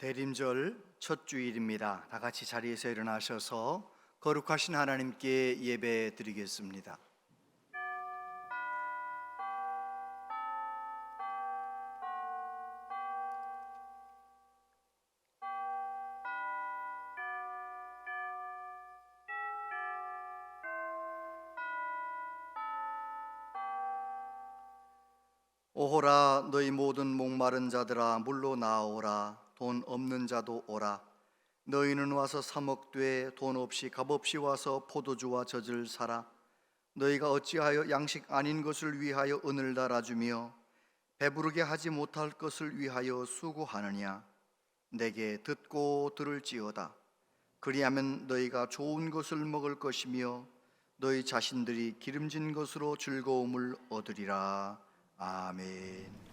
대림절 첫 주일입니다. 다 같이 자리에서 일어나셔서 거룩하신 하나님께 예배 드리겠습니다. 오호라 너희 모든 목마른 자들아 물로 나오라. 돈 없는 자도 오라. 너희는 와서 사 먹되 돈 없이 값없이 와서 포도주와 젖을 사라. 너희가 어찌하여 양식 아닌 것을 위하여 은을 달아주며 배부르게 하지 못할 것을 위하여 수고하느냐. 내게 듣고 들을지어다. 그리하면 너희가 좋은 것을 먹을 것이며 너희 자신들이 기름진 것으로 즐거움을 얻으리라. 아멘.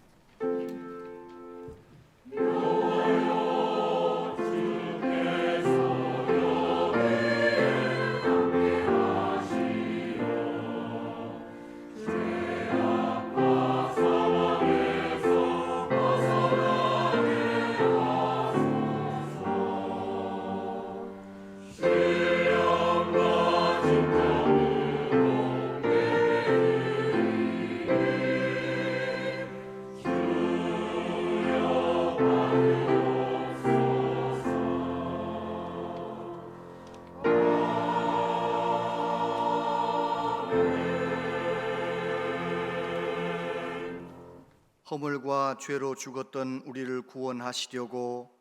허물과 죄로 죽었던 우리를 구원하시려고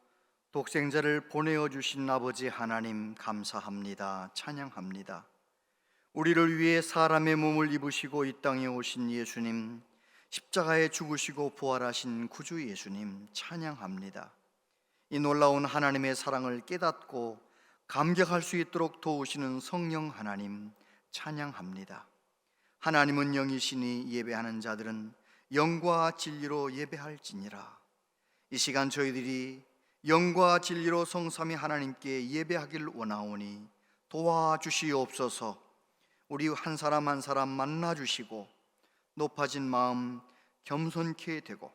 독생자를 보내어 주신 아버지 하나님 감사합니다. 찬양합니다. 우리를 위해 사람의 몸을 입으시고 이 땅에 오신 예수님, 십자가에 죽으시고 부활하신 구주 예수님 찬양합니다. 이 놀라운 하나님의 사랑을 깨닫고 감격할 수 있도록 도우시는 성령 하나님 찬양합니다. 하나님은 영이시니 예배하는 자들은 영과 진리로 예배할지니라. 이 시간 저희들이 영과 진리로 성삼위 하나님께 예배하길 원하오니 도와주시옵소서. 우리 한 사람 한 사람 만나주시고 높아진 마음 겸손케 되고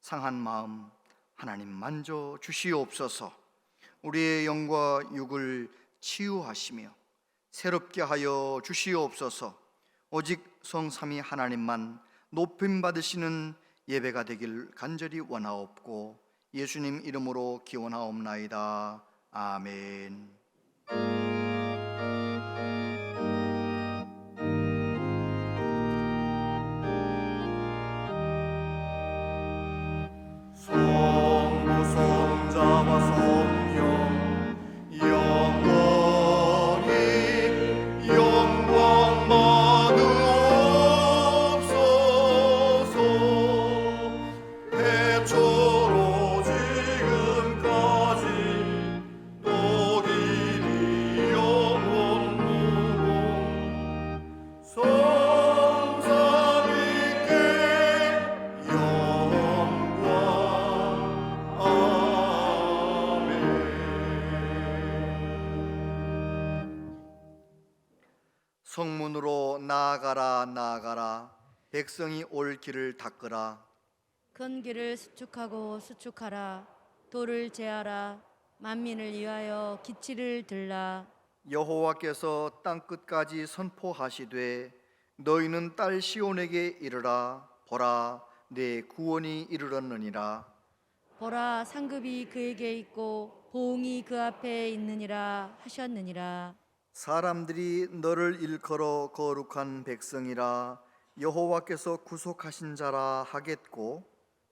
상한 마음 하나님 만져주시옵소서. 우리의 영과 육을 치유하시며 새롭게 하여 주시옵소서. 오직 성삼위 하나님만 높임 받으시는 예배가 되길 간절히 원하옵고 예수님 이름으로 기원하옵나이다. 아멘. 성문으로 나아가라 나아가라. 백성이 올 길을 닦으라. 큰 길을 수축하고 수축하라. 돌을 제하라. 만민을 위하여 기치를 들라. 여호와께서 땅끝까지 선포하시되 너희는 딸 시온에게 이르라. 보라 내 구원이 이르렀느니라. 보라 상급이 그에게 있고 보응이 그 앞에 있느니라 하셨느니라. 사람들이 너를 일컬어 거룩한 백성이라 여호와께서 구속하신 자라 하겠고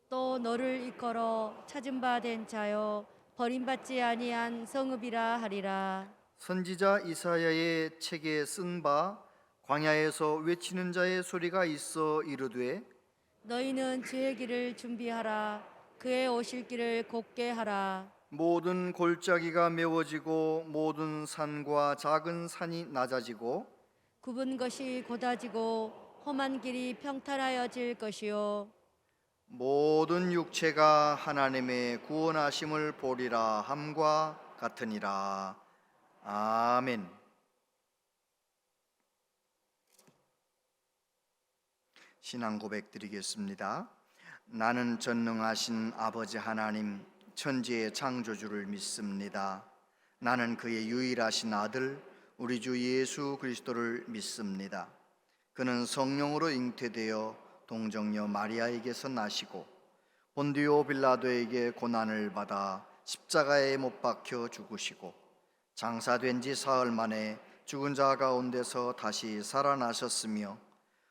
또 너를 이끌어 찾은 바 된 자여 버림받지 아니한 성읍이라 하리라. 선지자 이사야의 책에 쓴 바 광야에서 외치는 자의 소리가 있어 이르되 너희는 주의 길을 준비하라. 그의 오실 길을 곧게 하라. 모든 골짜기가 메워지고 모든 산과 작은 산이 낮아지고 굽은 것이 곧아지고 험한 길이 평탄하여질 것이요 모든 육체가 하나님의 구원하심을 보리라 함과 같으니라. 아멘. 신앙 고백 드리겠습니다. 나는 전능하신 아버지 하나님, 천지의 창조주를 믿습니다. 나는 그의 유일하신 아들 우리 주 예수 그리스도를 믿습니다. 그는 성령으로 잉태되어 동정녀 마리아에게서 나시고 본디오 빌라도에게 고난을 받아 십자가에 못 박혀 죽으시고 장사된 지 사흘 만에 죽은 자 가운데서 다시 살아나셨으며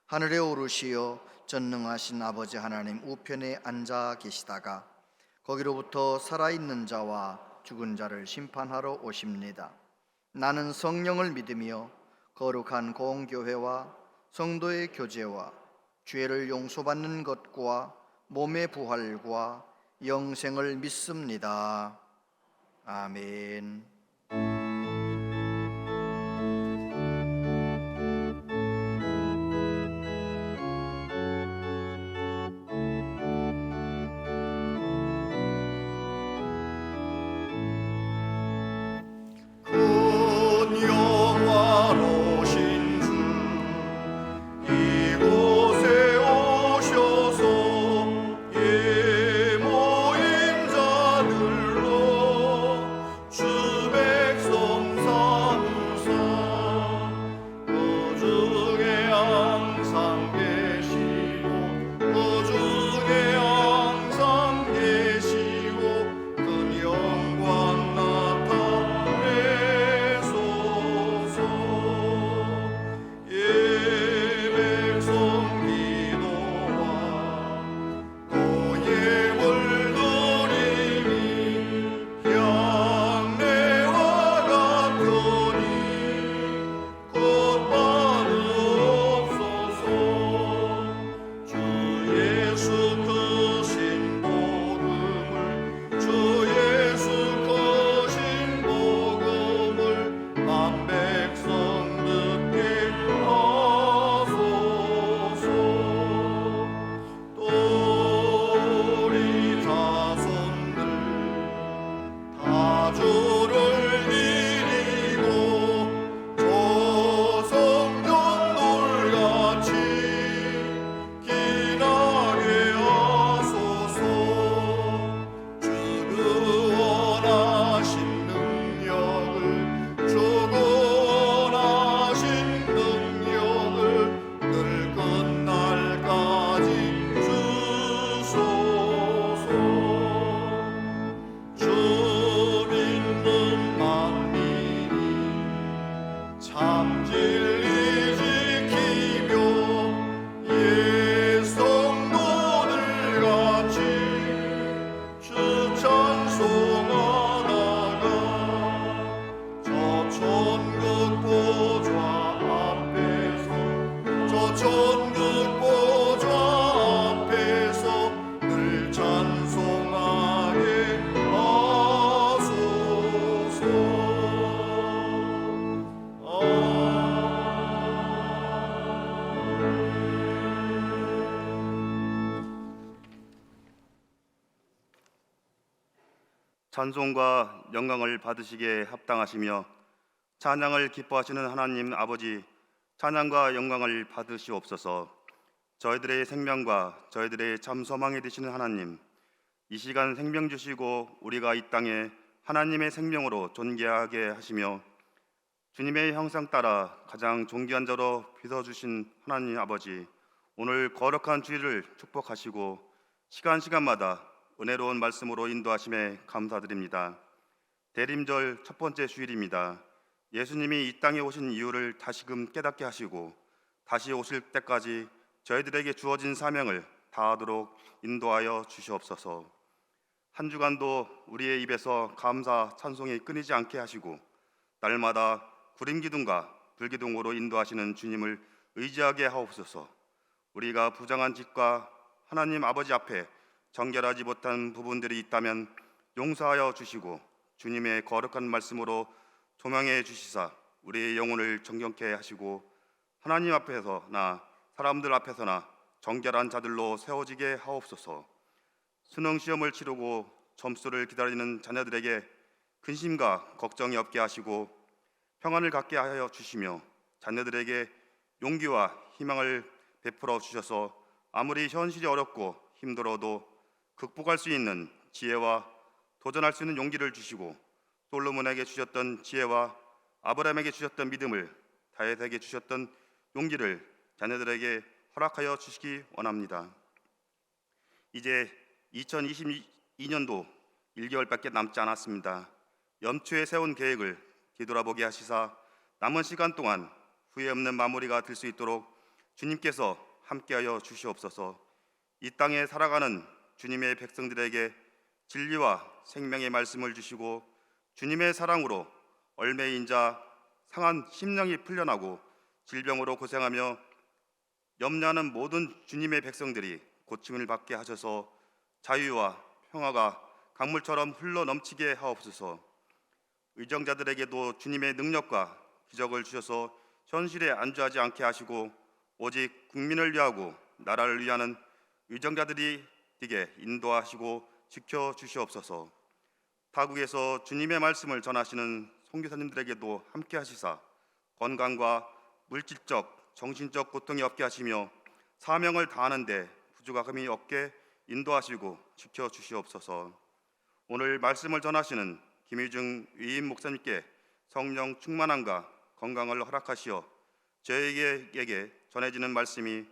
하늘에 오르시어 전능하신 아버지 하나님 우편에 앉아 계시다가 거기로부터 살아있는 자와 죽은 자를 심판하러 오십니다. 나는 성령을 믿으며 거룩한 공교회와 성도의 교제와 죄를 용서받는 것과 몸의 부활과 영생을 믿습니다. 아멘. 이곳에 오셔서 예 모인 자들로 주 백성 삼으사 그 중에 항상 계시고 그 중에 항상 계시고 큰 영광 나타내소서. 백성 기도와 또 예물 드림이 향내와 같으니 곧 받으옵소서. 주 예수 크신 복음을 주 예수 크신 복음을 만 백성 듣게 하소서. 또 우리 자손들 다 주를 기리고 조성전돌같이 기나게 하소서. 주 구원하신 능력을 주 구원하신 능력을 늘 끝날까지 주소서. 주 믿는 만민이 참 진리 지키며 예 성도들 같이 주 찬송하다가 저 천국 보좌 앞에서 저 천국 보좌 앞에서 늘 찬송하게 하소서. 찬송과 영광을 받으시기에 합당하시며 찬양을 기뻐하시는 하나님 아버지, 찬양과 영광을 받으시옵소서. 저희들의 생명과 저희들의 참 소망이 되시는 하나님, 이 시간 생명 주시고 우리가 이 땅에 하나님의 생명으로 존귀하게 하시며 주님의 형상 따라 가장 존귀한 자로 빚어주신 하나님 아버지, 오늘 거룩한 주일을 축복하시고 시간마다 은혜로운 말씀으로 인도하심에 감사드립니다. 대림절 첫 번째 주일입니다. 예수님이 이 땅에 오신 이유를 다시금 깨닫게 하시고 다시 오실 때까지 저희들에게 주어진 사명을 다하도록 인도하여 주시옵소서. 한 주간도 우리의 입에서 감사 찬송이 끊이지 않게 하시고 날마다 구림기둥과 불기둥으로 인도하시는 주님을 의지하게 하옵소서. 우리가 부정한 짓과 하나님 아버지 앞에 정결하지 못한 부분들이 있다면 용서하여 주시고 주님의 거룩한 말씀으로 조명해 주시사 우리의 영혼을 정결케 하시고 하나님 앞에서나 사람들 앞에서나 정결한 자들로 세워지게 하옵소서. 수능 시험을 치르고 점수를 기다리는 자녀들에게 근심과 걱정이 없게 하시고 평안을 갖게 하여 주시며 자녀들에게 용기와 희망을 베풀어 주셔서 아무리 현실이 어렵고 힘들어도 극복할 수 있는 지혜와 도전할 수 있는 용기를 주시고 솔로몬에게 주셨던 지혜와 아브라함에게 주셨던 믿음을 다윗에게 주셨던 용기를 자녀들에게 허락하여 주시기 원합니다. 이제 2022년도 1개월밖에 남지 않았습니다. 연초에 세운 계획을 뒤돌아보게 하시사 남은 시간 동안 후회 없는 마무리가 될 수 있도록 주님께서 함께하여 주시옵소서. 이 땅에 살아가는 주님의 백성들에게 진리와 생명의 말씀을 주시고 주님의 사랑으로 얼매인 자 상한 심령이 풀려나고 질병으로 고생하며 염려하는 모든 주님의 백성들이 고침을 받게 하셔서 자유와 평화가 강물처럼 흘러 넘치게 하옵소서. 의정자들에게도 주님의 능력과 기적을 주셔서 현실에 안주하지 않게 하시고 오직 국민을 위하고 나라를 위하는 의정자들이 되게 인도하시고 지켜주시옵소서. 타국에서 주님의 말씀을 전하시는 선교사님들에게도 함께 하시사 건강과 물질적, 정신적 고통이 없게 하시며 사명을 다하는데 부족함이 없게 인도하시고 지켜주시옵소서. 오늘 말씀을 전하시는 김희중 위임 목사님께 성령 충만함과 건강을 허락하시어 저희에게 전해지는 말씀이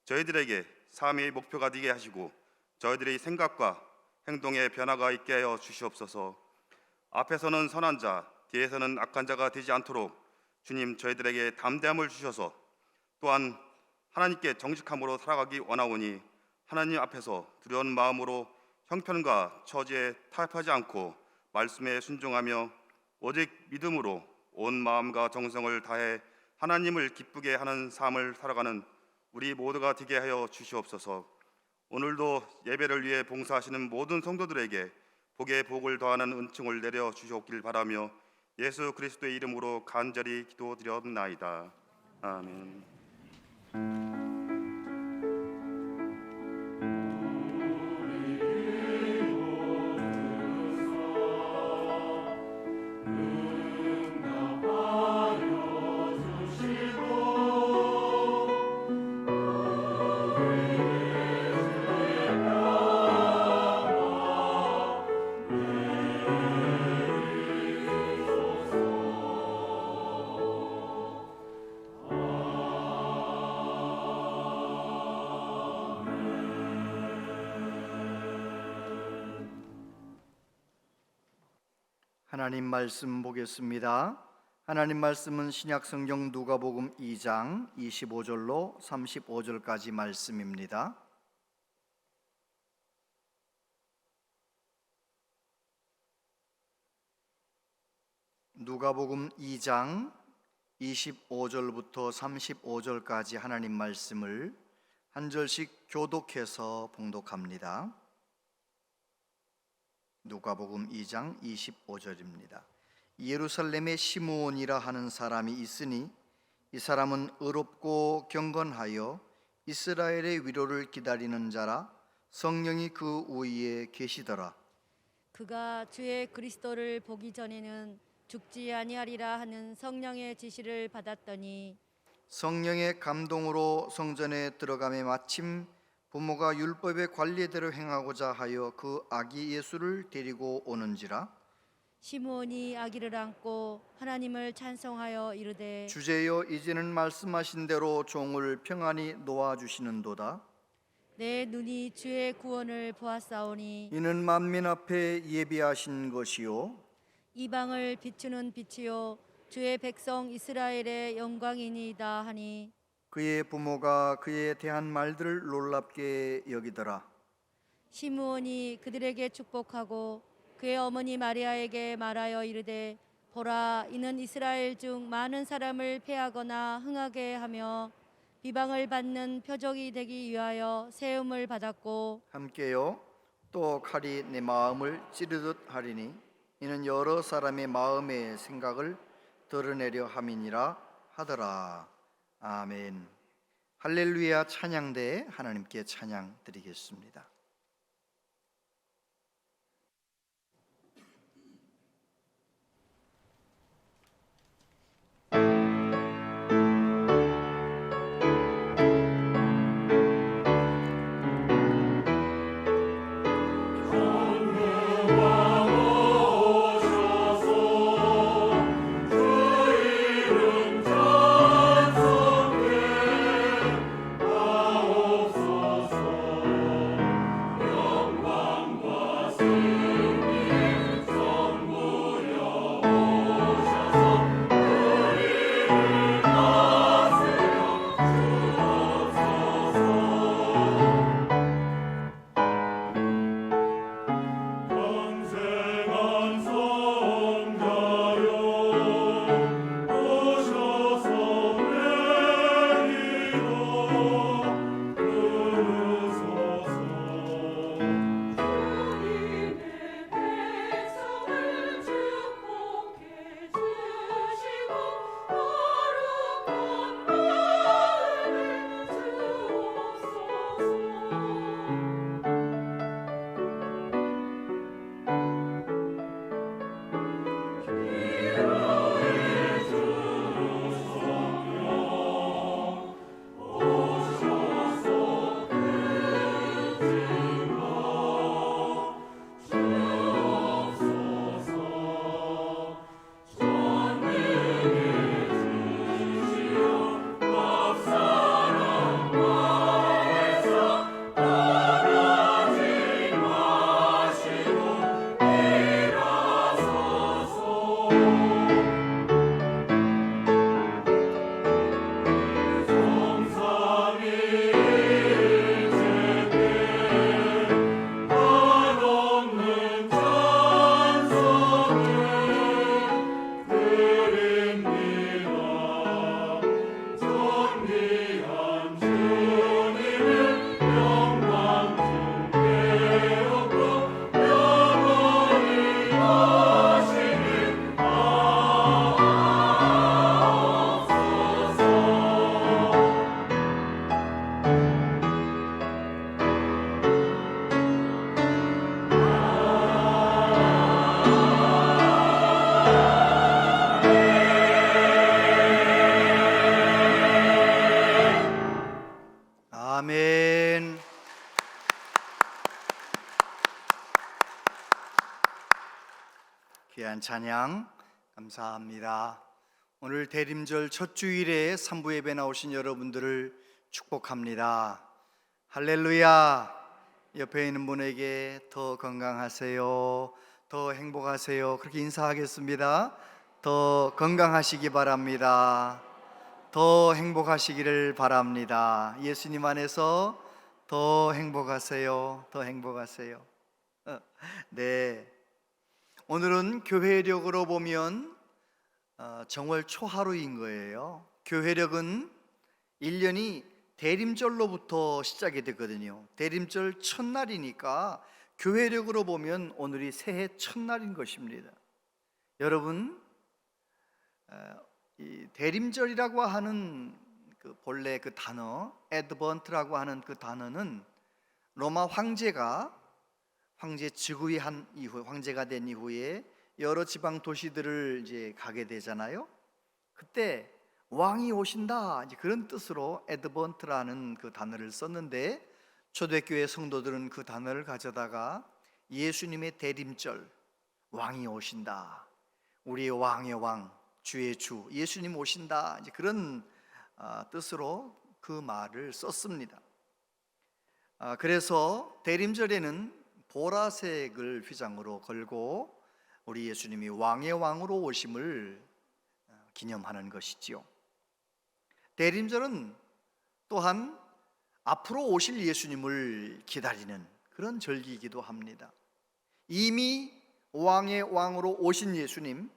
저희들에게 삶의 목표가 되게 하시고 저희들의 생각과 행동에 변화가 있게 하여 주시옵소서. 앞에서는 선한 자, 뒤에서는 악한 자가 되지 않도록 주님 저희들에게 담대함을 주셔서 또한 하나님께 정직함으로 살아가기 원하오니 하나님 앞에서 두려운 마음으로 형편과 처지에 타협하지 않고 말씀에 순종하며 오직 믿음으로 온 마음과 정성을 다해 하나님을 기쁘게 하는 삶을 살아가는 우리 모두가 되게 하여 주시옵소서. 오늘도 예배를 위해 봉사하시는 모든 성도들에게 복에 복을 더하는 은총을 내려 주시옵길 바라며 예수 그리스도의 이름으로 간절히 기도드렸나이다. 아멘. 하나님 말씀 보겠습니다. 하나님 말씀은 신약성경 누가복음 2장 25절로 35절까지 말씀입니다. 누가복음 2장 25절부터 35절까지 하나님 말씀을 한 절씩 교독해서 봉독합니다. 누가복음 2장 25절입니다. 예루살렘에 시므온이라 하는 사람이 있으니 이 사람은 의롭고 경건하여 이스라엘의 위로를 기다리는 자라. 성령이 그 위에 계시더라. 그가 주의 그리스도를 보기 전에는 죽지 아니하리라 하는 성령의 지시를 받았더니 성령의 감동으로 성전에 들어가매 마침 부모가 율법의 관례대로 행하고자 하여 그 아기 예수를 데리고 오는지라. 시므온이 아기를 안고 하나님을 찬송하여 이르되 주제여 이제는 말씀하신 대로 종을 평안히 놓아주시는도다. 내 눈이 주의 구원을 보았사오니 이는 만민 앞에 예비하신 것이요 이방을 비추는 빛이요 주의 백성 이스라엘의 영광이니이다 하니 그의 부모가 그에 대한 말들을 놀랍게 여기더라. 시므온이 그들에게 축복하고 그의 어머니 마리아에게 말하여 이르되 보라 이는 이스라엘 중 많은 사람을 패하거나 흥하게 하며 비방을 받는 표적이 되기 위하여 세움을 받았고 함께요. 또 칼이 내 마음을 찌르듯 하리니 이는 여러 사람의 마음의 생각을 드러내려 함이니라 하더라. 아멘. 할렐루야. 찬양대 하나님께 찬양 드리겠습니다. 건너와 아멘. 귀한 찬양 감사합니다. 오늘 대림절 첫 주일에 삼부 예배 나오신 여러분들을 축복합니다. 할렐루야. 옆에 있는 분에게 더 건강하세요, 더 행복하세요, 그렇게 인사하겠습니다. 더 건강하시기 바랍니다. 더 행복하시기를 바랍니다. 예수님 안에서 더 행복하세요. 더 행복하세요. 네, 오늘은 교회력으로 보면 정월 초하루인 거예요. 교회력은 1년이 대림절로부터 시작이 되거든요. 대림절 첫날이니까 교회력으로 보면 오늘이 새해 첫날인 것입니다. 여러분, 이 대림절이라고 하는 그 본래 그 단어, 에드번트라고 하는 그 단어는 로마 황제가 황제 즉위한 이후, 황제가 된 이후에 여러 지방 도시들을 이제 가게 되잖아요. 그때 왕이 오신다, 이제 그런 뜻으로 에드번트라는 그 단어를 썼는데, 초대교회 성도들은 그 단어를 가져다가 예수님의 대림절, 왕이 오신다, 우리의 왕의 왕, 주의 주, 예수님 오신다, 이제 그런 뜻으로 그 말을 썼습니다. 그래서 대림절에는 보라색을 휘장으로 걸고 우리 예수님이 왕의 왕으로 오심을 기념하는 것이지요. 대림절은 또한 앞으로 오실 예수님을 기다리는 그런 절기이기도 합니다. 이미 왕의 왕으로 오신 예수님,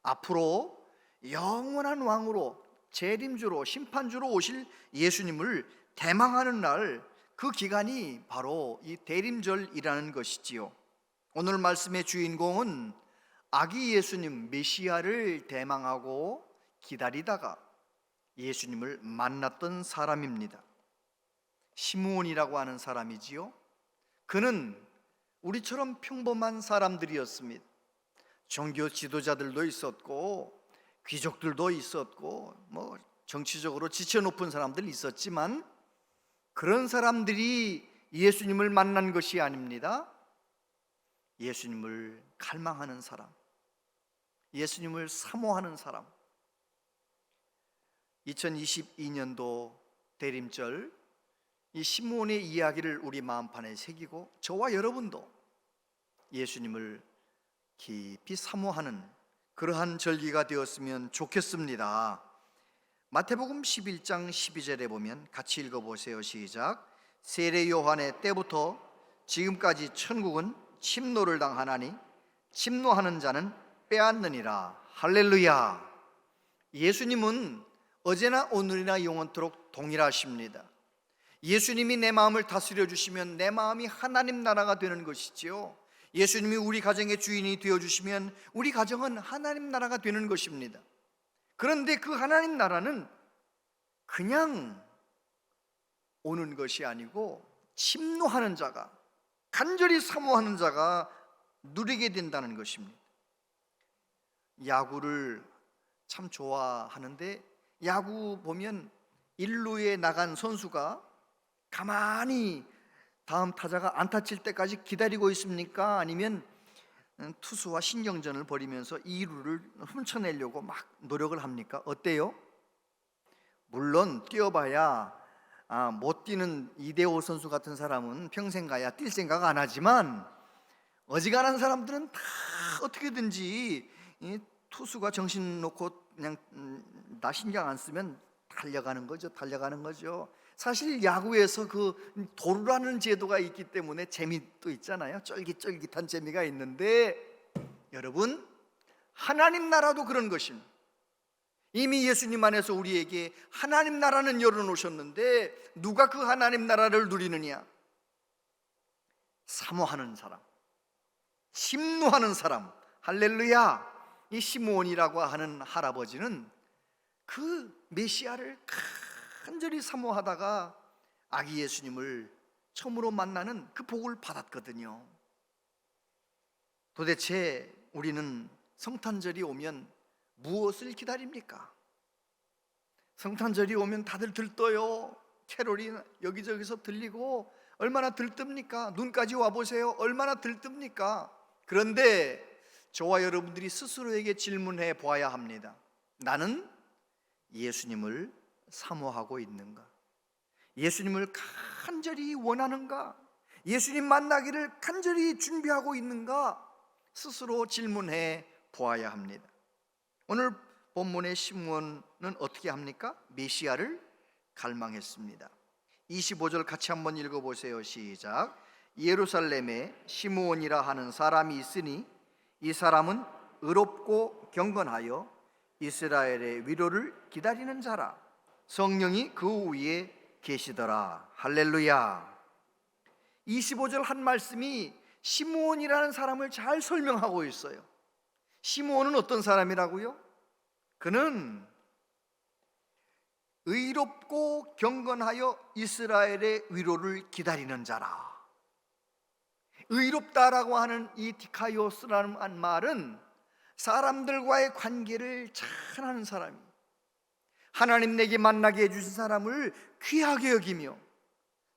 앞으로 영원한 왕으로, 재림주로, 심판주로 오실 예수님을 대망하는 날, 그 기간이 바로 이 대림절이라는 것이지요. 오늘 말씀의 주인공은 아기 예수님 메시아를 대망하고 기다리다가 예수님을 만났던 사람입니다. 시므온이라고 하는 사람이지요. 그는 우리처럼 평범한 사람들이었습니다. 종교 지도자들도 있었고 귀족들도 있었고 뭐 정치적으로 지체 높은 사람들 있었지만, 그런 사람들이 예수님을 만난 것이 아닙니다. 예수님을 갈망하는 사람, 예수님을 사모하는 사람. 2022년도 대림절, 이 시므온의 이야기를 우리 마음판에 새기고 저와 여러분도 예수님을 깊이 사모하는 그러한 절기가 되었으면 좋겠습니다. 마태복음 11장 12절에 보면 같이 읽어보세요. 시작. 세례 요한의 때부터 지금까지 천국은 침노를 당하나니 침노하는 자는 빼앗느니라. 할렐루야. 예수님은 어제나 오늘이나 영원토록 동일하십니다. 예수님이 내 마음을 다스려 주시면 내 마음이 하나님 나라가 되는 것이지요. 예수님이 우리 가정의 주인이 되어주시면 우리 가정은 하나님 나라가 되는 것입니다. 그런데 그 하나님 나라는 그냥 오는 것이 아니고 침노하는 자가, 간절히 사모하는 자가 누리게 된다는 것입니다. 야구를 참 좋아하는데, 야구 보면 1루에 나간 선수가 가만히 다음 타자가 안타 칠 때까지 기다리고 있습니까? 아니면 투수와 신경전을 벌이면서 2루를 훔쳐내려고 막 노력을 합니까? 어때요? 물론 뛰어봐야 못 뛰는 이대호 선수 같은 사람은 평생 가야 뛸 생각 안 하지만, 어지간한 사람들은 다 어떻게든지 이 투수가 정신 놓고 그냥 나 신경 안 쓰면 달려가는 거죠. 사실 야구에서 그 도루라는 제도가 있기 때문에 재미도 있잖아요. 쫄깃쫄깃한 재미가 있는데, 여러분, 하나님 나라도 그런 것입니다. 이미 예수님 안에서 우리에게 하나님 나라는 열어놓으셨는데, 누가 그 하나님 나라를 누리느냐? 사모하는 사람, 심노하는 사람. 할렐루야. 이 시므온이라고 하는 할아버지는 그 메시아를 간절히 사모하다가 아기 예수님을 처음으로 만나는 그 복을 받았거든요. 도대체 우리는 성탄절이 오면 무엇을 기다립니까? 성탄절이 오면 다들 들떠요. 캐롤이 여기저기서 들리고 얼마나 들뜹니까? 눈까지 와보세요. 얼마나 들뜹니까? 그런데 저와 여러분들이 스스로에게 질문해 보아야 합니다. 나는 예수님을 사모하고 있는가? 예수님을 간절히 원하는가? 예수님 만나기를 간절히 준비하고 있는가? 스스로 질문해 보아야 합니다. 오늘 본문의 시므온은 어떻게 합니까? 메시아를 갈망했습니다. 25절 같이 한번 읽어보세요. 시작. 예루살렘에 시므온이라 하는 사람이 있으니 이 사람은 의롭고 경건하여 이스라엘의 위로를 기다리는 자라. 성령이 그 위에 계시더라. 할렐루야. 25절 한 말씀이 시므온이라는 사람을 잘 설명하고 있어요. 시므온은 어떤 사람이라고요? 그는 의롭고 경건하여 이스라엘의 위로를 기다리는 자라. 의롭다라고 하는 이 디카이오스라는 말은 사람들과의 관계를 잘하는 사람이에요. 하나님 내게 만나게 해주신 사람을 귀하게 여기며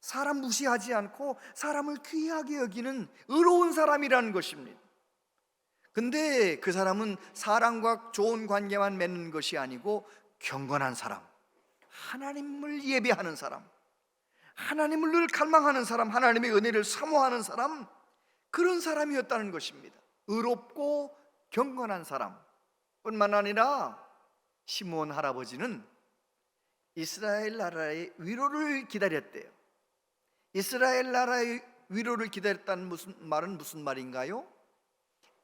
사람 무시하지 않고 사람을 귀하게 여기는 의로운 사람이라는 것입니다. 근데 그 사람은 사람과 좋은 관계만 맺는 것이 아니고 경건한 사람, 하나님을 예배하는 사람, 하나님을 늘 갈망하는 사람, 하나님의 은혜를 사모하는 사람, 그런 사람이었다는 것입니다. 의롭고 경건한 사람 뿐만 아니라 시므온 할아버지는 이스라엘 나라의 위로를 기다렸대요. 이스라엘 나라의 위로를 기다렸다는 말은 무슨 말인가요?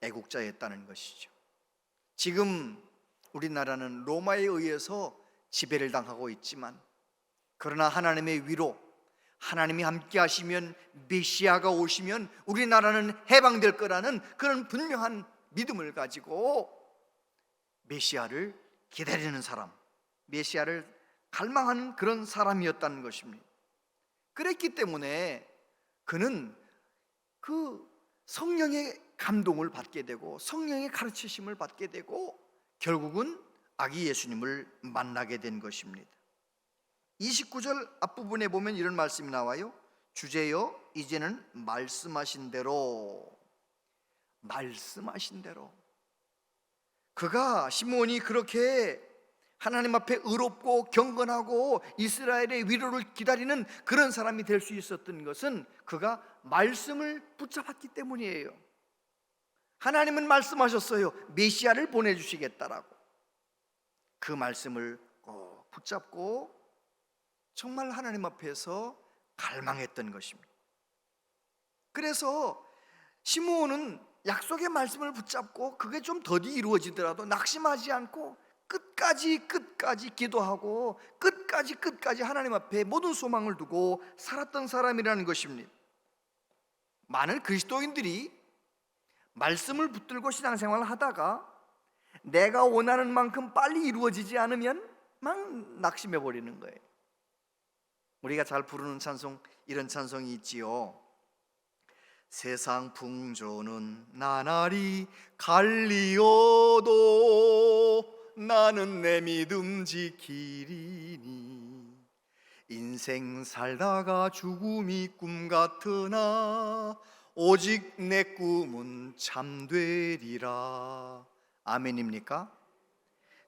애국자였다는 것이죠. 지금 우리나라는 로마에 의해서 지배를 당하고 있지만, 그러나 하나님의 위로, 하나님이 함께 하시면, 메시아가 오시면 우리나라는 해방될 거라는 그런 분명한 믿음을 가지고 메시아를 기다리는 사람, 메시아를 갈망하는 그런 사람이었다는 것입니다. 그랬기 때문에 그는 그 성령의 감동을 받게 되고 성령의 가르치심을 받게 되고 결국은 아기 예수님을 만나게 된 것입니다. 29절 앞부분에 보면 이런 말씀이 나와요. 주제여 이제는 말씀하신 대로, 말씀하신 대로. 그가 시므온이 그렇게 하나님 앞에 의롭고 경건하고 이스라엘의 위로를 기다리는 그런 사람이 될 수 있었던 것은 그가 말씀을 붙잡았기 때문이에요. 하나님은 말씀하셨어요. 메시아를 보내주시겠다라고. 그 말씀을 꼭 붙잡고 정말 하나님 앞에서 갈망했던 것입니다. 그래서 시므온은 약속의 말씀을 붙잡고 그게 좀 더디 이루어지더라도 낙심하지 않고 끝까지 기도하고 끝까지 하나님 앞에 모든 소망을 두고 살았던 사람이라는 것입니다. 많은 그리스도인들이 말씀을 붙들고 신앙생활을 하다가 내가 원하는 만큼 빨리 이루어지지 않으면 막 낙심해 버리는 거예요. 우리가 잘 부르는 찬송, 이런 찬송이 있지요. 세상 풍조는 나날이 갈리어도 나는 내 믿음 지키리니 인생 살다가 죽음이 꿈 같으나 오직 내 꿈은 참되리라. 아멘입니까?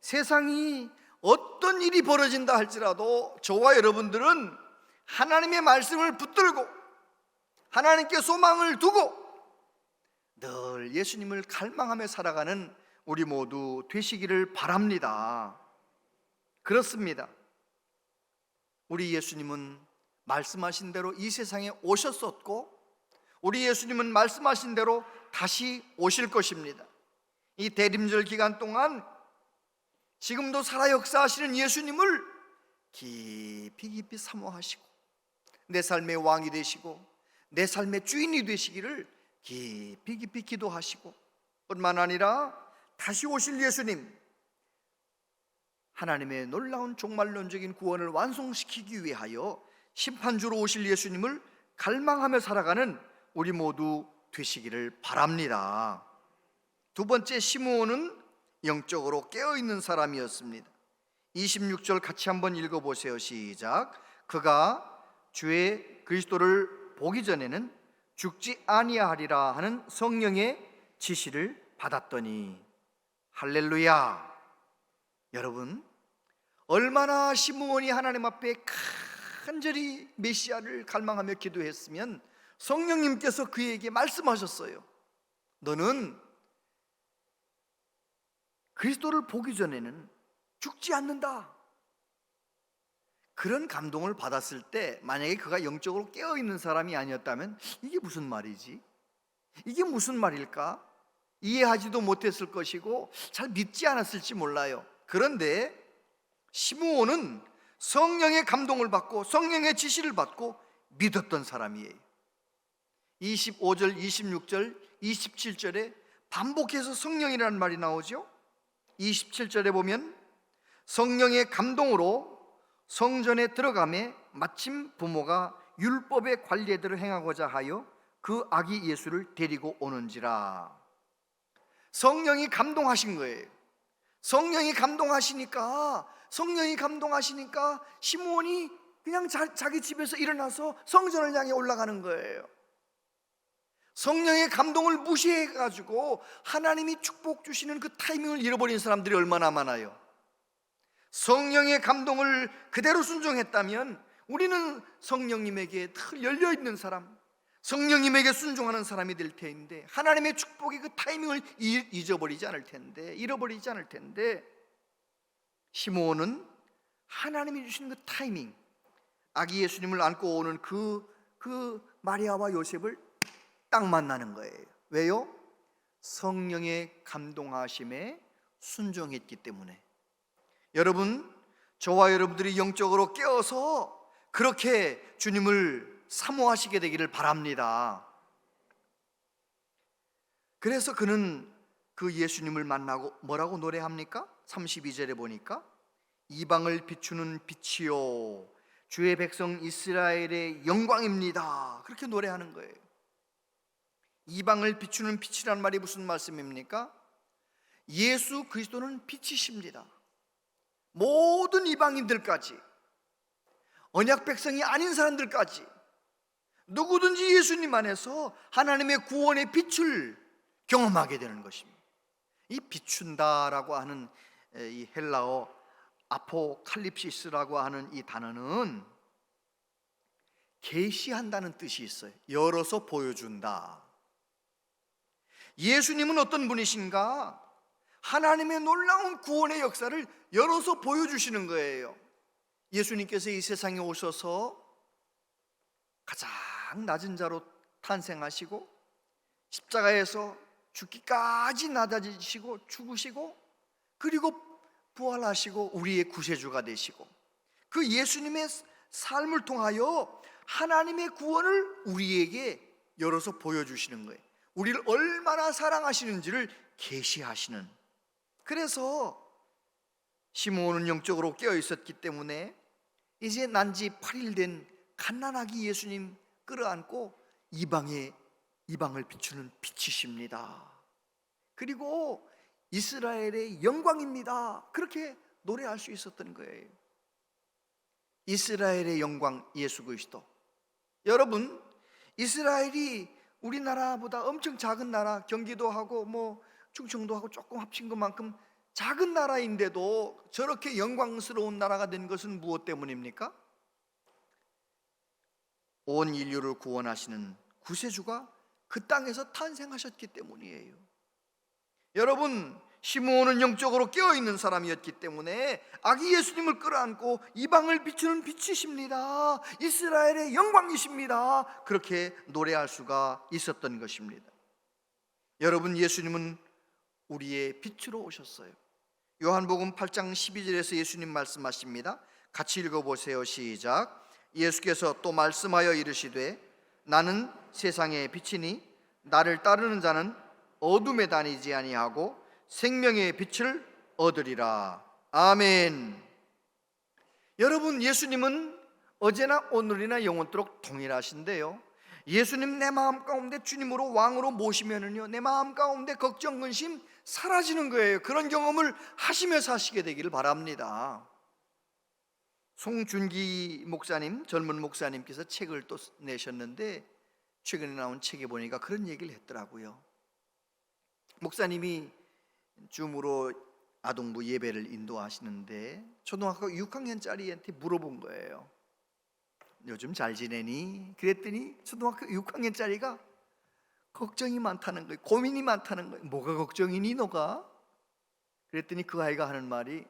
세상이 어떤 일이 벌어진다 할지라도 저와 여러분들은 하나님의 말씀을 붙들고 하나님께 소망을 두고 늘 예수님을 갈망하며 살아가는 우리 모두 되시기를 바랍니다. 그렇습니다. 우리 예수님은 말씀하신 대로 이 세상에 오셨었고 우리 예수님은 말씀하신 대로 다시 오실 것입니다. 이 대림절 기간 동안 지금도 살아 역사하시는 예수님을 깊이 사모하시고 내 삶의 왕이 되시고 내 삶의 주인이 되시기를 깊이 기도하시고 뿐만 아니라 다시 오실 예수님, 하나님의 놀라운 종말론적인 구원을 완성시키기 위하여 심판주로 오실 예수님을 갈망하며 살아가는 우리 모두 되시기를 바랍니다. 두 번째, 시므온은 영적으로 깨어있는 사람이었습니다. 26절 같이 한번 읽어보세요. 시작. 그가 주의 그리스도를 보기 전에는 죽지 아니하리라 하는 성령의 지시를 받았더니. 할렐루야. 여러분, 얼마나 시므온이 하나님 앞에 간절히 메시아를 갈망하며 기도했으면 성령님께서 그에게 말씀하셨어요. 너는 그리스도를 보기 전에는 죽지 않는다. 그런 감동을 받았을 때 만약에 그가 영적으로 깨어있는 사람이 아니었다면 이게 무슨 말이지? 이게 무슨 말일까? 이해하지도 못했을 것이고 잘 믿지 않았을지 몰라요. 그런데 시므온은 성령의 감동을 받고 성령의 지시를 받고 믿었던 사람이에요. 25절, 26절, 27절에 반복해서 성령이라는 말이 나오죠. 27절에 보면 성령의 감동으로 성전에 들어가매 마침 부모가 율법의 관례대로 행하고자 하여 그 아기 예수를 데리고 오는지라. 성령이 감동하신 거예요. 성령이 감동하시니까 시므온이 그냥 자기 집에서 일어나서 성전을 향해 올라가는 거예요. 성령의 감동을 무시해가지고 하나님이 축복 주시는 그 타이밍을 잃어버린 사람들이 얼마나 많아요. 성령의 감동을 그대로 순종했다면 우리는 성령님에게 늘 열려있는 사람, 성령님에게 순종하는 사람이 될 텐데, 하나님의 축복의 그 타이밍을 잃어버리지 않을 텐데 시므온은 하나님이 주신 그 타이밍, 아기 예수님을 안고 오는 그 마리아와 요셉을 딱 만나는 거예요. 왜요? 성령의 감동하심에 순종했기 때문에. 여러분, 저와 여러분들이 영적으로 깨어서 그렇게 주님을 사모하시게 되기를 바랍니다. 그래서 그는 그 예수님을 만나고 뭐라고 노래합니까? 32절에 보니까 이방을 비추는 빛이요 주의 백성 이스라엘의 영광입니다. 그렇게 노래하는 거예요. 이방을 비추는 빛이란 말이 무슨 말씀입니까? 예수 그리스도는 빛이십니다. 모든 이방인들까지, 언약 백성이 아닌 사람들까지 누구든지 예수님 안에서 하나님의 구원의 빛을 경험하게 되는 것입니다. 이 비춘다라고 하는 이 헬라어 아포칼립시스라고 하는 이 단어는 계시한다는 뜻이 있어요. 열어서 보여준다. 예수님은 어떤 분이신가? 하나님의 놀라운 구원의 역사를 열어서 보여주시는 거예요. 예수님께서 이 세상에 오셔서 가장 낮은 자로 탄생하시고 십자가에서 죽기까지 낮아지시고 죽으시고 그리고 부활하시고 우리의 구세주가 되시고 그 예수님의 삶을 통하여 하나님의 구원을 우리에게 열어서 보여주시는 거예요. 우리를 얼마나 사랑하시는지를 계시하시는. 그래서 시므온은 영적으로 깨어 있었기 때문에 이제 난지 8일 된 갓난아기 예수님 끌어안고 이방을 비추는 빛이십니다. 그리고 이스라엘의 영광입니다. 그렇게 노래할 수 있었던 거예요. 이스라엘의 영광 예수 그리스도. 여러분, 이스라엘이 우리나라보다 엄청 작은 나라, 경기도 하고 뭐 충청도 하고 조금 합친 것만큼 작은 나라인데도 저렇게 영광스러운 나라가 된 것은 무엇 때문입니까? 온 인류를 구원하시는 구세주가 그 땅에서 탄생하셨기 때문이에요. 여러분, 시므온은 영적으로 깨어있는 사람이었기 때문에 아기 예수님을 끌어안고 이방을 비추는 빛이십니다, 이스라엘의 영광이십니다, 그렇게 노래할 수가 있었던 것입니다. 여러분, 예수님은 우리의 빛으로 오셨어요. 요한복음 8장 12절에서 예수님 말씀하십니다. 같이 읽어보세요. 시작. 예수께서 또 말씀하여 이르시되 나는 세상의 빛이니 나를 따르는 자는 어둠에 다니지 아니하고 생명의 빛을 얻으리라. 아멘. 여러분, 예수님은 어제나 오늘이나 영원토록 동일하신데요, 예수님 내 마음 가운데 주님으로 왕으로 모시면은요, 내 마음 가운데 걱정 근심 사라지는 거예요. 그런 경험을 하시며 사시게 되기를 바랍니다. 송준기 목사님, 젊은 목사님께서 책을 또 내셨는데 최근에 나온 책에 보니까 그런 얘기를 했더라고요. 목사님이 줌으로 아동부 예배를 인도하시는데 초등학교 6학년짜리한테 물어본 거예요. 요즘 잘 지내니? 그랬더니 초등학교 6학년짜리가 걱정이 많다는 거예요. 고민이 많다는 거예요. 뭐가 걱정이니 너가? 그랬더니 그 아이가 하는 말이,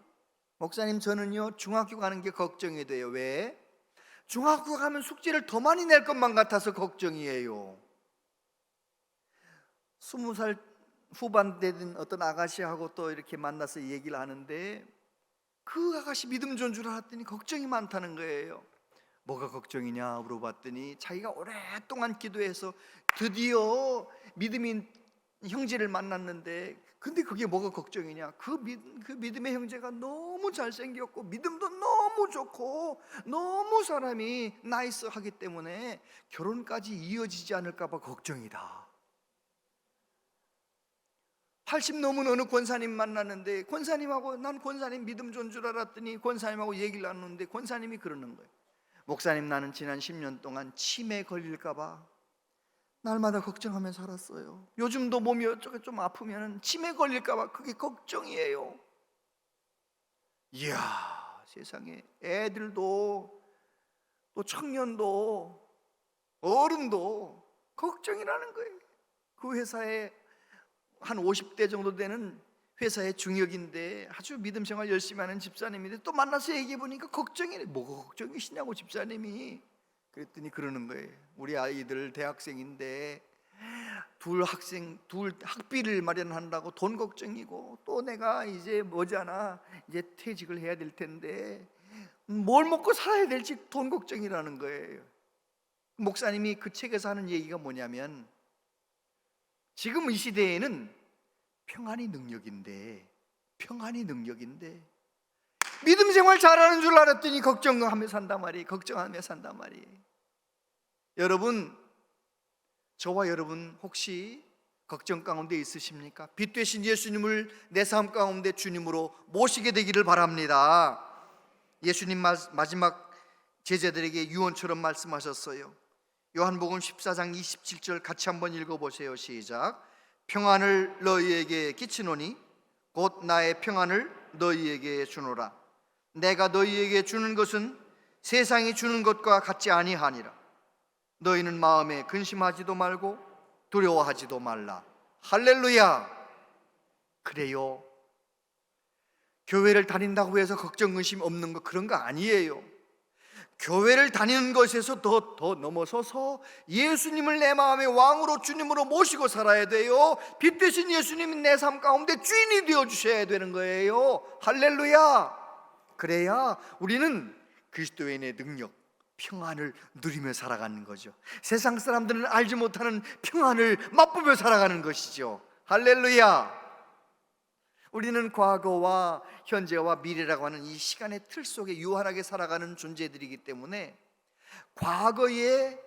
목사님 저는요 중학교 가는 게 걱정이 돼요. 왜? 중학교 가면 숙제를 더 많이 낼 것만 같아서 걱정이에요. 20살 후반 되는 어떤 아가씨하고 또 이렇게 만나서 얘기를 하는데 그 아가씨 믿음 좋은 줄 알았더니 걱정이 많다는 거예요. 뭐가 걱정이냐 물어봤더니 자기가 오랫동안 기도해서 드디어 믿음인 형제를 만났는데, 근데 그게 뭐가 걱정이냐, 그 믿음의 형제가 너무 잘생겼고 믿음도 너무 좋고 너무 사람이 나이스하기 때문에 결혼까지 이어지지 않을까 봐 걱정이다. 80 넘은 어느 권사님 만났는데 권사님하고, 난 권사님 믿음 좋은 줄 알았더니 권사님하고 얘기를 나누는데 권사님이 그러는 거예요. 목사님 나는 지난 10년 동안 치매 걸릴까 봐 날마다 걱정하며 살았어요. 요즘도 몸이 어쩌고 좀 아프면 치매 걸릴까 봐 그게 걱정이에요. 이야, 세상에 애들도 또 청년도 어른도 걱정이라는 거예요. 그 회사에 한 50대 정도 되는 회사의 중역인데 아주 믿음 생활 열심히 하는 집사님인데 또 만나서 얘기해 보니까 걱정이네. 뭐가 걱정이시냐고 집사님이. 그랬더니 그러는 거예요. 우리 아이들 대학생인데 둘 학비를 마련한다고 돈 걱정이고, 또 내가 이제 머지않아 이제 퇴직을 해야 될 텐데 뭘 먹고 살아야 될지 돈 걱정이라는 거예요. 목사님이 그 책에서 하는 얘기가 뭐냐면, 지금 이 시대에는 평안이 능력인데 믿음 생활 잘하는 줄 알았더니 걱정하며 산단 말이에요. 걱정하며 산단 말이에요. 여러분, 저와 여러분 혹시 걱정 가운데 있으십니까? 빛 되신 예수님을 내 삶 가운데 주님으로 모시게 되기를 바랍니다. 예수님 마지막 제자들에게 유언처럼 말씀하셨어요. 요한복음 14장 27절 같이 한번 읽어보세요. 시작. 평안을 너희에게 끼치노니 곧 나의 평안을 너희에게 주노라. 내가 너희에게 주는 것은 세상이 주는 것과 같지 아니하니라. 너희는 마음에 근심하지도 말고 두려워하지도 말라. 할렐루야. 그래요, 교회를 다닌다고 해서 걱정 근심 없는 거 그런 거 아니에요. 교회를 다니는 것에서 더 넘어서서 예수님을 내 마음의 왕으로 주님으로 모시고 살아야 돼요. 빛 되신 예수님이 내 삶 가운데 주인이 되어주셔야 되는 거예요. 할렐루야. 그래야 우리는 그리스도인의 능력, 평안을 누리며 살아가는 거죠. 세상 사람들은 알지 못하는 평안을 맛보며 살아가는 것이죠. 할렐루야. 우리는 과거와 현재와 미래라고 하는 이 시간의 틀 속에 유한하게 살아가는 존재들이기 때문에 과거에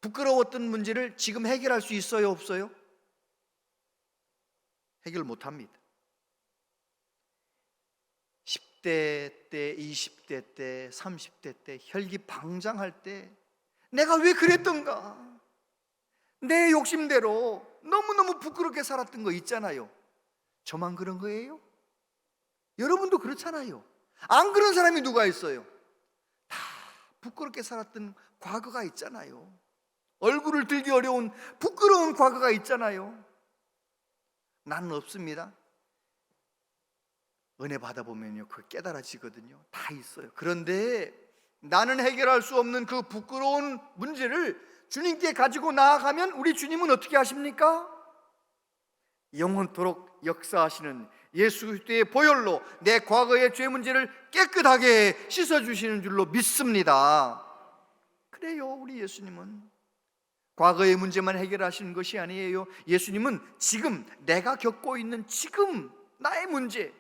부끄러웠던 문제를 지금 해결할 수 있어요, 없어요? 해결 못합니다. 10대 때, 20대 때, 30대 때 혈기방장할 때 내가 왜 그랬던가, 내 욕심대로 너무너무 부끄럽게 살았던 거 있잖아요. 저만 그런 거예요? 여러분도 그렇잖아요. 안 그런 사람이 누가 있어요? 다 부끄럽게 살았던 과거가 있잖아요. 얼굴을 들기 어려운 부끄러운 과거가 있잖아요. 나는 없습니다. 은혜 받아보면요, 그거 깨달아지거든요. 다 있어요. 그런데 나는 해결할 수 없는 그 부끄러운 문제를 주님께 가지고 나아가면 우리 주님은 어떻게 하십니까? 영원토록 역사하시는 예수 그리스도의 보혈로 내 과거의 죄 문제를 깨끗하게 씻어주시는 줄로 믿습니다. 그래요, 우리 예수님은 과거의 문제만 해결하시는 것이 아니에요. 예수님은 지금 내가 겪고 있는 지금 나의 문제,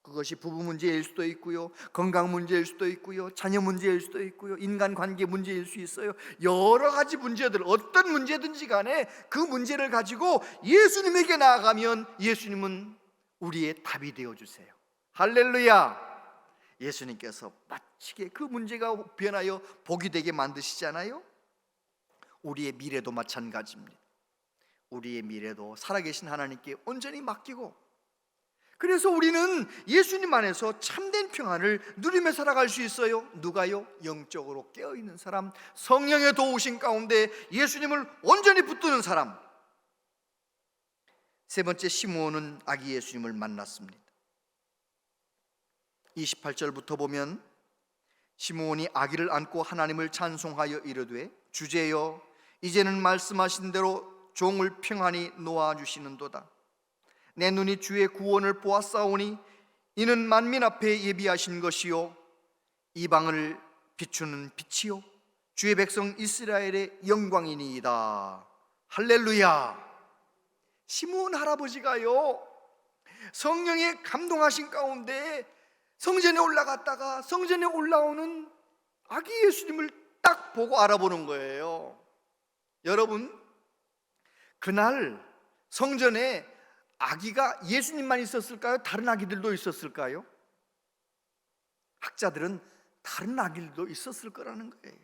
그것이 부부 문제일 수도 있고요, 건강 문제일 수도 있고요, 자녀 문제일 수도 있고요, 인간관계 문제일 수 있어요. 여러 가지 문제들, 어떤 문제든지 간에 그 문제를 가지고 예수님에게 나아가면 예수님은 우리의 답이 되어주세요. 할렐루야. 예수님께서 마치게 그 문제가 변하여 복이 되게 만드시잖아요. 우리의 미래도 마찬가지입니다. 우리의 미래도 살아계신 하나님께 온전히 맡기고, 그래서 우리는 예수님 안에서 참된 평안을 누리며 살아갈 수 있어요. 누가요? 영적으로 깨어있는 사람, 성령의 도우신 가운데 예수님을 온전히 붙드는 사람. 세 번째, 시므온은 아기 예수님을 만났습니다. 28절부터 보면 시므온이 아기를 안고 하나님을 찬송하여 이르되, 주제여 이제는 말씀하신 대로 종을 평안히 놓아주시는도다. 내 눈이 주의 구원을 보았사오니 이는 만민 앞에 예비하신 것이요 이방을 비추는 빛이요 주의 백성 이스라엘의 영광이니이다. 할렐루야. 시므온 할아버지가요, 성령에 감동하신 가운데 성전에 올라갔다가 성전에 올라오는 아기 예수님을 딱 보고 알아보는 거예요. 여러분, 그날 성전에 아기가 예수님만 있었을까요? 다른 아기들도 있었을까요? 학자들은 다른 아기들도 있었을 거라는 거예요.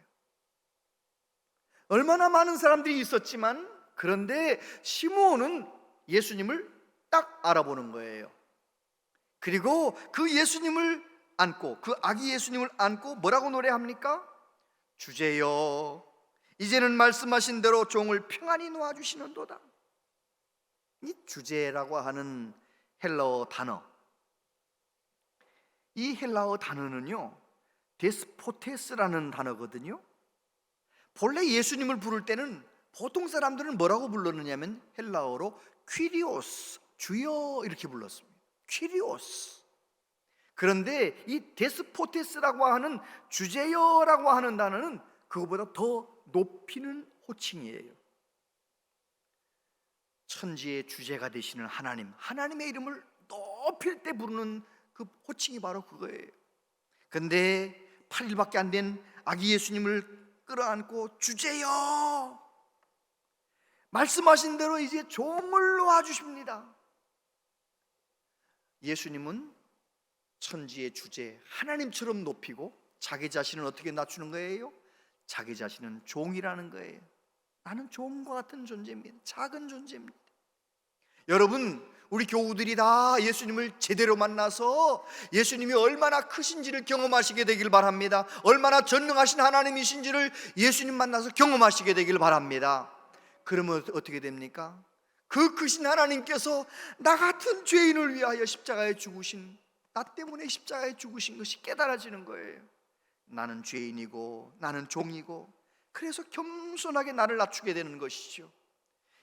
얼마나 많은 사람들이 있었지만, 그런데 시므온은 예수님을 딱 알아보는 거예요. 그리고 그 예수님을 안고, 그 아기 예수님을 안고 뭐라고 노래합니까? 주제여 이제는 말씀하신 대로 종을 평안히 놓아주시는도다. 이 주제라고 하는 헬라어 단어, 이 헬라어 단어는요 데스포테스라는 단어거든요. 본래 예수님을 부를 때는 보통 사람들은 뭐라고 불렀느냐면 헬라어로 퀴리오스, 주여 이렇게 불렀습니다. 퀴리오스. 그런데 이 데스포테스라고 하는 주제여라고 하는 단어는 그거보다 더 높이는 호칭이에요. 천지의 주제가 되시는 하나님, 하나님의 이름을 높일 때 부르는 그 호칭이 바로 그거예요. 근데 8일밖에 안 된 아기 예수님을 끌어안고 주제여 말씀하신 대로 이제 종을 놓아주십니다. 예수님은 천지의 주제 하나님처럼 높이고 자기 자신을 어떻게 낮추는 거예요? 자기 자신은 종이라는 거예요. 나는 종과 같은 존재입니다. 작은 존재입니다. 여러분, 우리 교우들이 다 예수님을 제대로 만나서 예수님이 얼마나 크신지를 경험하시게 되길 바랍니다. 얼마나 전능하신 하나님이신지를 예수님 만나서 경험하시게 되길 바랍니다. 그러면 어떻게 됩니까? 그 크신 하나님께서 나 같은 죄인을 위하여 십자가에 죽으신, 나 때문에 십자가에 죽으신 것이 깨달아지는 거예요. 나는 죄인이고 나는 종이고, 그래서 겸손하게 나를 낮추게 되는 것이죠.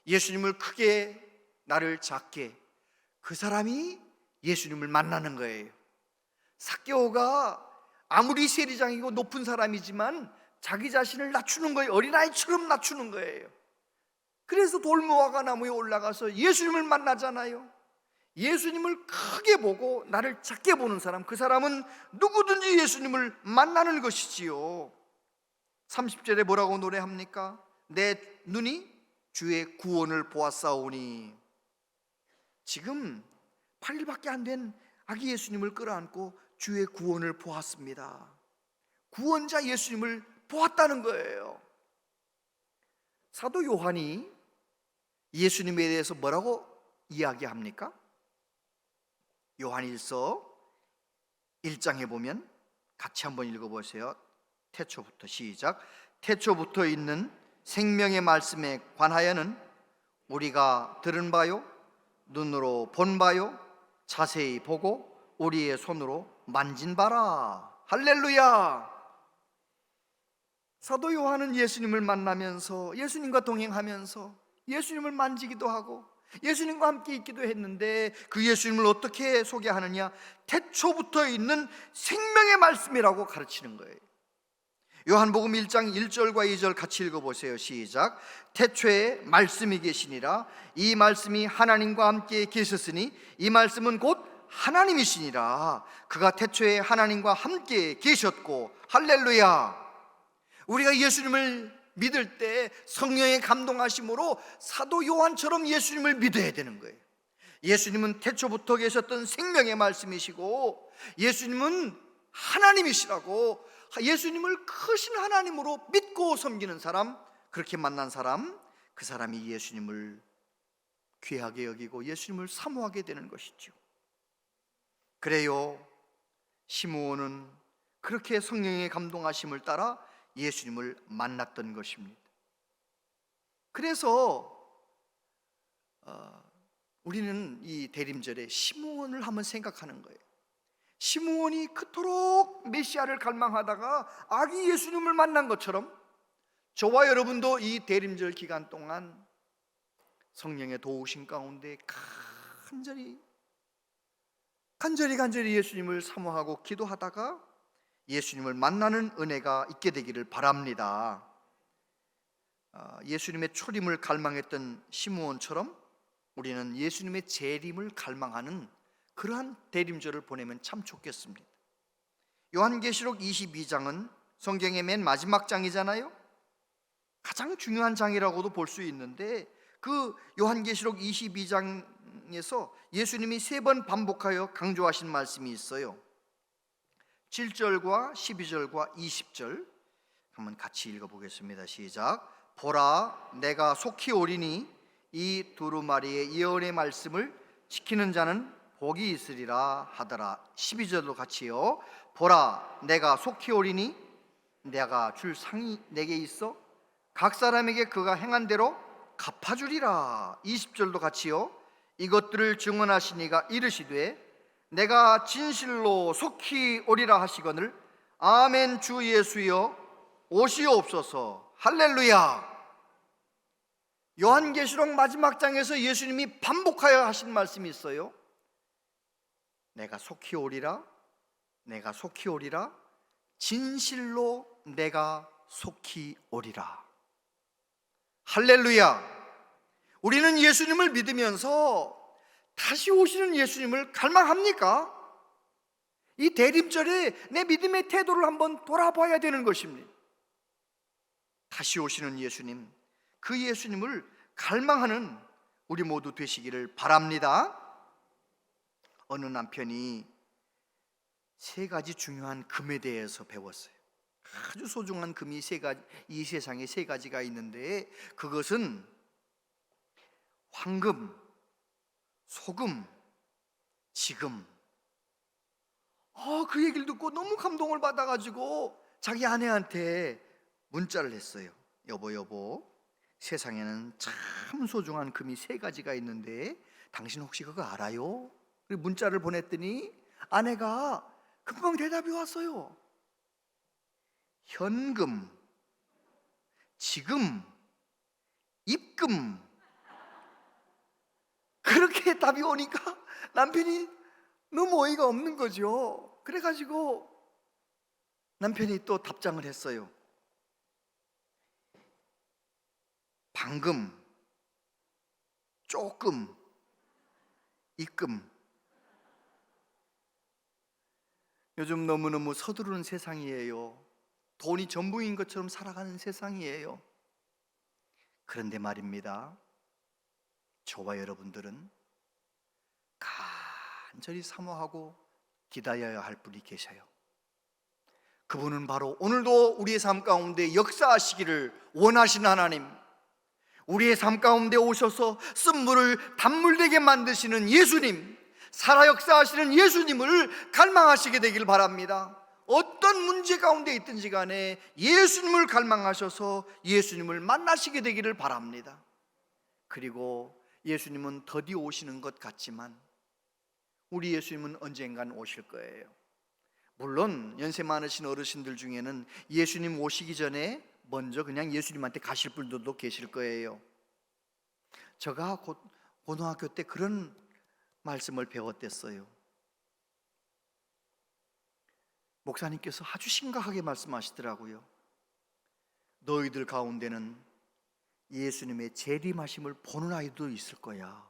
예수님을 크게 나를 작게, 그 사람이 예수님을 만나는 거예요. 삭개오가 아무리 세리장이고 높은 사람이지만 자기 자신을 낮추는 거예요. 어린아이처럼 낮추는 거예요. 그래서 돌무화과 나무에 올라가서 예수님을 만나잖아요. 예수님을 크게 보고 나를 작게 보는 사람, 그 사람은 누구든지 예수님을 만나는 것이지요. 30절에 뭐라고 노래합니까? 내 눈이 주의 구원을 보았사오니. 지금 8일밖에 안 된 아기 예수님을 끌어안고 주의 구원을 보았습니다. 구원자 예수님을 보았다는 거예요. 사도 요한이 예수님에 대해서 뭐라고 이야기합니까? 요한일서 1장에 보면 같이 한번 읽어보세요. 태초부터 시작. 태초부터 있는 생명의 말씀에 관하여는 우리가 들은 바요, 눈으로 본 바요, 자세히 보고 우리의 손으로 만진 바라. 할렐루야. 사도 요한은 예수님을 만나면서 예수님과 동행하면서 예수님을 만지기도 하고 예수님과 함께 있기도 했는데, 그 예수님을 어떻게 소개하느냐? 태초부터 있는 생명의 말씀이라고 가르치는 거예요. 요한복음 1장 1절과 2절 같이 읽어보세요. 시작. 태초에 말씀이 계시니라. 이 말씀이 하나님과 함께 계셨으니 이 말씀은 곧 하나님이시니라. 그가 태초에 하나님과 함께 계셨고. 할렐루야. 우리가 예수님을 믿을 때 성령의 감동하심으로 사도 요한처럼 예수님을 믿어야 되는 거예요. 예수님은 태초부터 계셨던 생명의 말씀이시고, 예수님은 하나님이시라고 예수님을 크신 하나님으로 믿고 섬기는 사람, 그렇게 만난 사람, 그 사람이 예수님을 귀하게 여기고 예수님을 사모하게 되는 것이죠. 그래요, 시므온은 그렇게 성령의 감동하심을 따라 예수님을 만났던 것입니다. 그래서 우리는 이 대림절에 시므온을 한번 생각하는 거예요. 시므온이 그토록 메시아를 갈망하다가 아기 예수님을 만난 것처럼 저와 여러분도 이 대림절 기간 동안 성령의 도우심 가운데 간절히 예수님을 사모하고 기도하다가 예수님을 만나는 은혜가 있게 되기를 바랍니다. 예수님의 초림을 갈망했던 시므온처럼 우리는 예수님의 재림을 갈망하는 그러한 대림절을 보내면 참 좋겠습니다. 요한계시록 22장은 성경의 맨 마지막 장이잖아요. 가장 중요한 장이라고도 볼 수 있는데 그 요한계시록 22장에서 예수님이 3번 반복하여 강조하신 말씀이 있어요. 7절과 12절과 20절 한번 같이 읽어보겠습니다. 시작. 보라, 내가 속히 오리니 이 두루마리의 예언의 말씀을 지키는 자는 복이 있으리라 하더라. 12절도 같이요. 보라, 내가 속히 오리니 내가 줄 상이 내게 있어 각 사람에게 그가 행한 대로 갚아주리라. 20절도 같이요. 이것들을 증언하시니가 이르시되 내가 진실로 속히 오리라 하시거늘 아멘. 주 예수여 오시옵소서. 할렐루야. 요한계시록 마지막 장에서 예수님이 반복하여 하신 말씀이 있어요. 내가 속히 오리라, 내가 속히 오리라, 진실로 내가 속히 오리라. 할렐루야. 우리는 예수님을 믿으면서 다시 오시는 예수님을 갈망합니까? 이 대림절에 내 믿음의 태도를 한번 돌아봐야 되는 것입니다. 다시 오시는 예수님, 그 예수님을 갈망하는 우리 모두 되시기를 바랍니다. 어느 남편이 3가지 중요한 금에 대해서 배웠어요. 아주 소중한 금이 3가지, 이 세상에 3가지가 있는데 그것은 황금, 소금, 지금. 그 얘기를 듣고 너무 감동을 받아가지고 자기 아내한테 문자를 했어요. 여보, 세상에는 참 소중한 금이 3가지가 있는데 당신 혹시 그거 알아요? 그리고 문자를 보냈더니 아내가 금방 대답이 왔어요. 현금, 지금, 입금. 그렇게 답이 오니까 남편이 너무 어이가 없는 거죠. 그래가지고 남편이 또 답장을 했어요. 방금, 조금, 입금. 요즘 너무너무 서두르는 세상이에요. 돈이 전부인 것처럼 살아가는 세상이에요. 그런데 말입니다, 저와 여러분들은 간절히 사모하고 기다려야 할 분이 계셔요. 그분은 바로 오늘도 우리의 삶 가운데 역사하시기를 원하시는 하나님, 우리의 삶 가운데 오셔서 쓴물을 단물되게 만드시는 예수님, 살아 역사하시는 예수님을 갈망하시게 되길 바랍니다. 어떤 문제 가운데 있든지 간에 예수님을 갈망하셔서 예수님을 만나시게 되기를 바랍니다. 그리고 예수님은 더디 오시는 것 같지만 우리 예수님은 언젠간 오실 거예요. 물론 연세 많으신 어르신들 중에는 예수님 오시기 전에 먼저 그냥 예수님한테 가실 분들도 계실 거예요. 제가 고등학교 때 그런 말씀을 배웠댔어요. 목사님께서 아주 심각하게 말씀하시더라고요. 너희들 가운데는 예수님의 재림하심을 보는 아이도 있을 거야.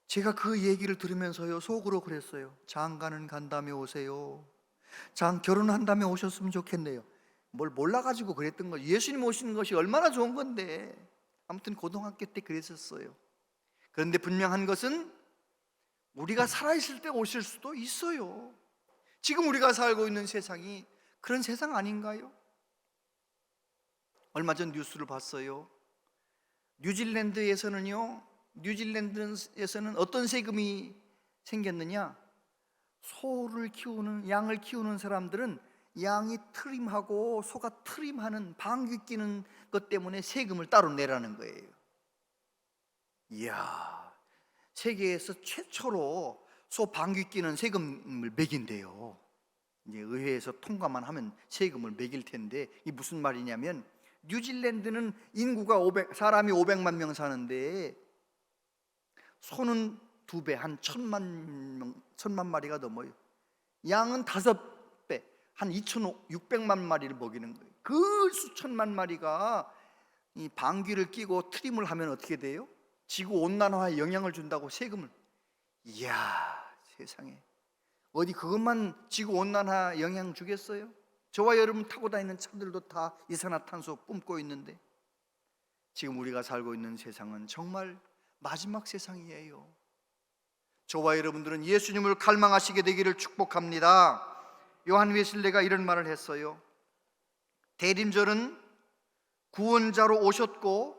제가 그 얘기를 들으면서요, 속으로 그랬어요. 장가는 간 다음에 오세요. 결혼한 다음에 오셨으면 좋겠네요. 뭘 몰라가지고 그랬던 거예요. 예수님 오시는 것이 얼마나 좋은 건데. 아무튼 고등학교 때 그랬었어요. 그런데 분명한 것은 우리가 살아있을 때 오실 수도 있어요. 지금 우리가 살고 있는 세상이 그런 세상 아닌가요? 얼마 전 뉴스를 봤어요. 뉴질랜드에서는 어떤 세금이 생겼느냐? 소를 키우는, 양을 키우는 사람들은 양이 트림하고 소가 트림하는 방귀 뀌는 것 때문에 세금을 따로 내라는 거예요. 이야, 세계에서 최초로 소 방귀 뀌는 세금을 매긴대요. 이제 의회에서 통과만 하면 세금을 매길 텐데, 이게 무슨 말이냐면 뉴질랜드는 인구가 사람이 500만 명 사는데 소는 2배, 한 1000만 마리가 넘어요. 양은 5배, 한 2600만 마리를 먹이는 거예요. 그 수천만 마리가 이 방귀를 뀌고 트림을 하면 어떻게 돼요? 지구 온난화에 영향을 준다고 세금을. 이야, 세상에, 어디 그것만 지구 온난화 영향 주겠어요? 저와 여러분 타고 다니는 차들도 다 이산화탄소 뿜고 있는데, 지금 우리가 살고 있는 세상은 정말 마지막 세상이에요. 저와 여러분들은 예수님을 갈망하시게 되기를 축복합니다. 요한 웨슬레가 이런 말을 했어요. 대림절은 구원자로 오셨고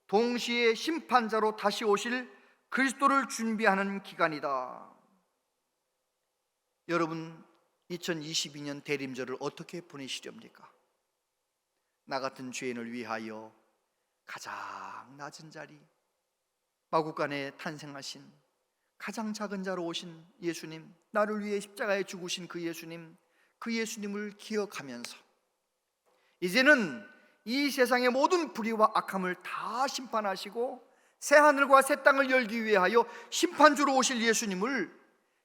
동시에 심판자로 다시 오실 그리스도를 준비하는 기간이다. 여러분, 2022년 대림절을 어떻게 보내시렵니까? 나 같은 죄인을 위하여 가장 낮은 자리, 마구간에 탄생하신 가장 작은 자로 오신 예수님, 나를 위해 십자가에 죽으신 그 예수님을 기억하면서 이제는 이 세상의 모든 불의와 악함을 다 심판하시고 새하늘과 새 땅을 열기 위하여 심판주로 오실 예수님을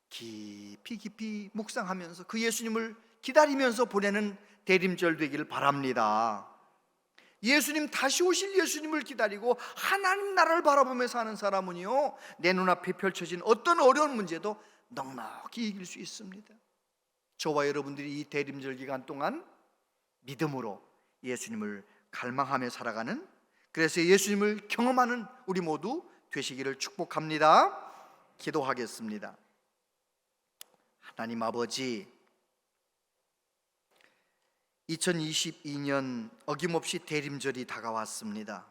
깊이 묵상하면서 그 예수님을 기다리면서 보내는 대림절 되기를 바랍니다. 예수님, 다시 오실 예수님을 기다리고 하나님 나라를 바라보며 사는 사람은요, 내 눈앞에 펼쳐진 어떤 어려운 문제도 넉넉히 이길 수 있습니다. 저와 여러분들이 이 대림절 기간 동안 믿음으로 예수님을 갈망하며 살아가는, 그래서 예수님을 경험하는 우리 모두 되시기를 축복합니다. 기도하겠습니다. 하나님 아버지, 2022년 어김없이 대림절이 다가왔습니다.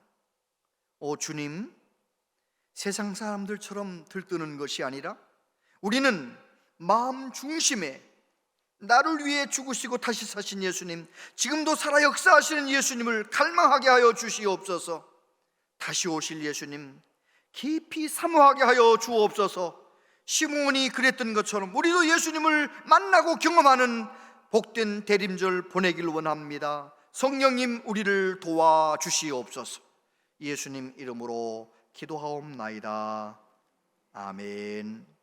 오 주님, 세상 사람들처럼 들뜨는 것이 아니라 우리는 마음 중심에 나를 위해 죽으시고 다시 사신 예수님, 지금도 살아 역사하시는 예수님을 갈망하게 하여 주시옵소서. 다시 오실 예수님 깊이 사모하게 하여 주옵소서. 시므온이 그랬던 것처럼 우리도 예수님을 만나고 경험하는 복된 대림절 보내길 원합니다. 성령님, 우리를 도와주시옵소서. 예수님 이름으로 기도하옵나이다. 아멘.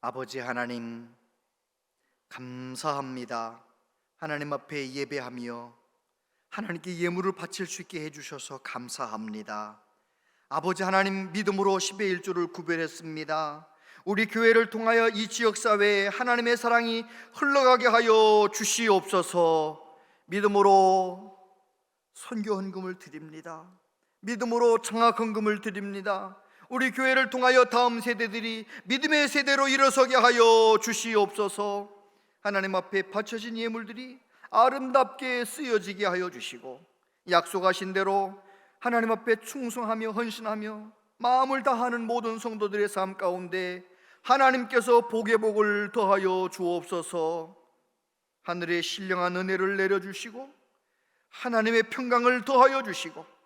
아버지 하나님, 감사합니다. 하나님 앞에 예배하며 하나님께 예물을 바칠 수 있게 해주셔서 감사합니다. 아버지 하나님, 믿음으로 10의 1조를 구별했습니다. 우리 교회를 통하여 이 지역사회에 하나님의 사랑이 흘러가게 하여 주시옵소서. 믿음으로 선교 헌금을 드립니다. 믿음으로 장학 헌금을 드립니다. 우리 교회를 통하여 다음 세대들이 믿음의 세대로 일어서게 하여 주시옵소서. 하나님 앞에 바쳐진 예물들이 아름답게 쓰여지게 하여 주시고, 약속하신 대로 하나님 앞에 충성하며 헌신하며 마음을 다하는 모든 성도들의 삶 가운데 하나님께서 복의 복을 더하여 주옵소서. 하늘의 신령한 은혜를 내려주시고 하나님의 평강을 더하여 주시고,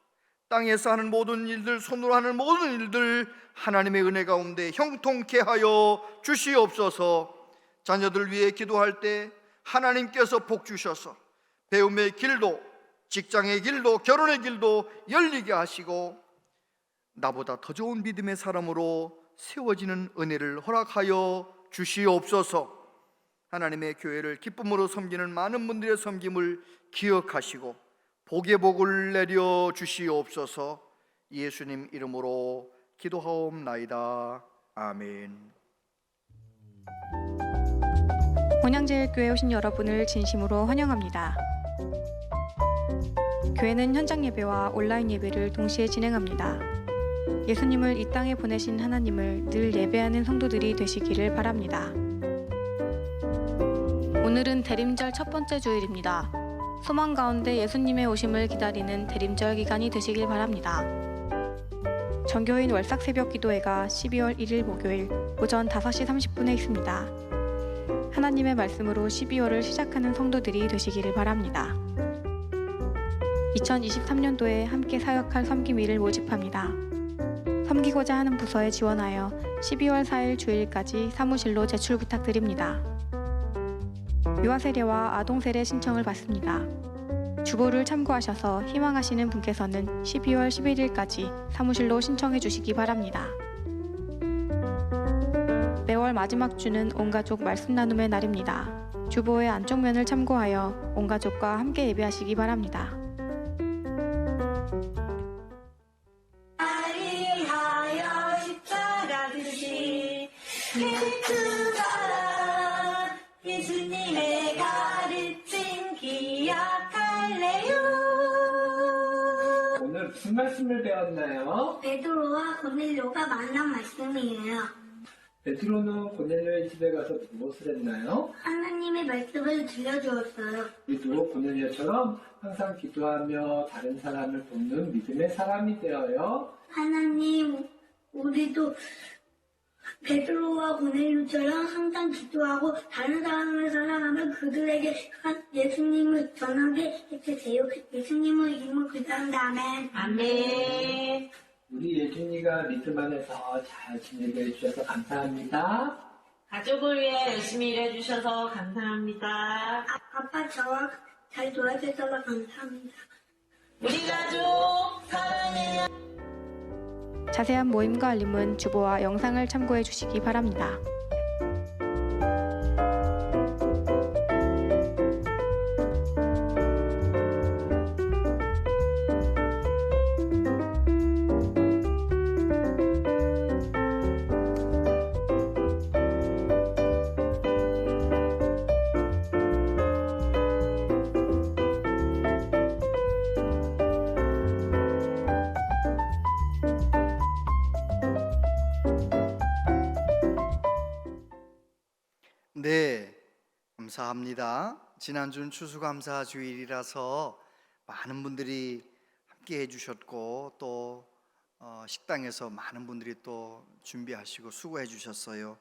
땅에서 하는 모든 일들, 손으로 하는 모든 일들 하나님의 은혜 가운데 형통케 하여 주시옵소서. 자녀들 위해 기도할 때 하나님께서 복 주셔서 배움의 길도, 직장의 길도, 결혼의 길도 열리게 하시고 나보다 더 좋은 믿음의 사람으로 세워지는 은혜를 허락하여 주시옵소서. 하나님의 교회를 기쁨으로 섬기는 많은 분들의 섬김을 기억하시고 복의 복을 내려 주시옵소서. 예수님 이름으로 기도하옵나이다. 아멘. 본향제일교회 오신 여러분을 진심으로 환영합니다. 교회는 현장 예배와 온라인 예배를 동시에 진행합니다. 예수님을 이 땅에 보내신 하나님을 늘 예배하는 성도들이 되시기를 바랍니다. 오늘은 대림절 첫 번째 주일입니다. 소망 가운데 예수님의 오심을 기다리는 대림절 기간이 되시길 바랍니다. 정교인 월삭 새벽 기도회가 12월 1일 목요일 오전 5시 30분에 있습니다. 하나님의 말씀으로 12월을 시작하는 성도들이 되시기를 바랍니다. 2023년도에 함께 사역할 섬김일을 모집합니다. 섬기고자 하는 부서에 지원하여 12월 4일 주일까지 사무실로 제출 부탁드립니다. 유아세례와 아동세례 신청을 받습니다. 주보를 참고하셔서 희망하시는 분께서는 12월 11일까지 사무실로 신청해 주시기 바랍니다. 매월 마지막 주는 온가족 말씀 나눔의 날입니다. 주보의 안쪽 면을 참고하여 온가족과 함께 예배하시기 바랍니다. 아리하여 십자가 드신 그가 예수님의 가르침 기억할래요. 오늘 무슨 말씀을 배웠나요? 베드로와 고넬료가 만난 말씀이에요. 베드로는 고넬료의 집에 가서 무엇을 했나요? 하나님의 말씀을 들려주었어요. 우리도 고넬료처럼 항상 기도하며 다른 사람을 돕는 믿음의 사람이 되어요. 하나님, 우리도 베드로와 고넬료처럼 항상 기도하고 다른 사람을 사랑하며 그들에게 예수님을 전하게 해주세요. 예수님의 이름으로 기도합니다. 아멘. 아멘. 우리 예준이가 믿음 안에서 잘 지내게 해주셔서 감사합니다. 가족을 위해 열심히 일해주셔서 감사합니다. 아빠 저와 잘 도와주셔서 감사합니다. 우리 가족 사랑해요. 자세한 모임과 알림은 주보와 영상을 참고해 주시기 바랍니다. 네, 감사합니다. 지난주는 추수감사 주일이라서 많은 분들이 함께 해주셨고 또 식당에서 많은 분들이 또 준비하시고 수고해 주셨어요.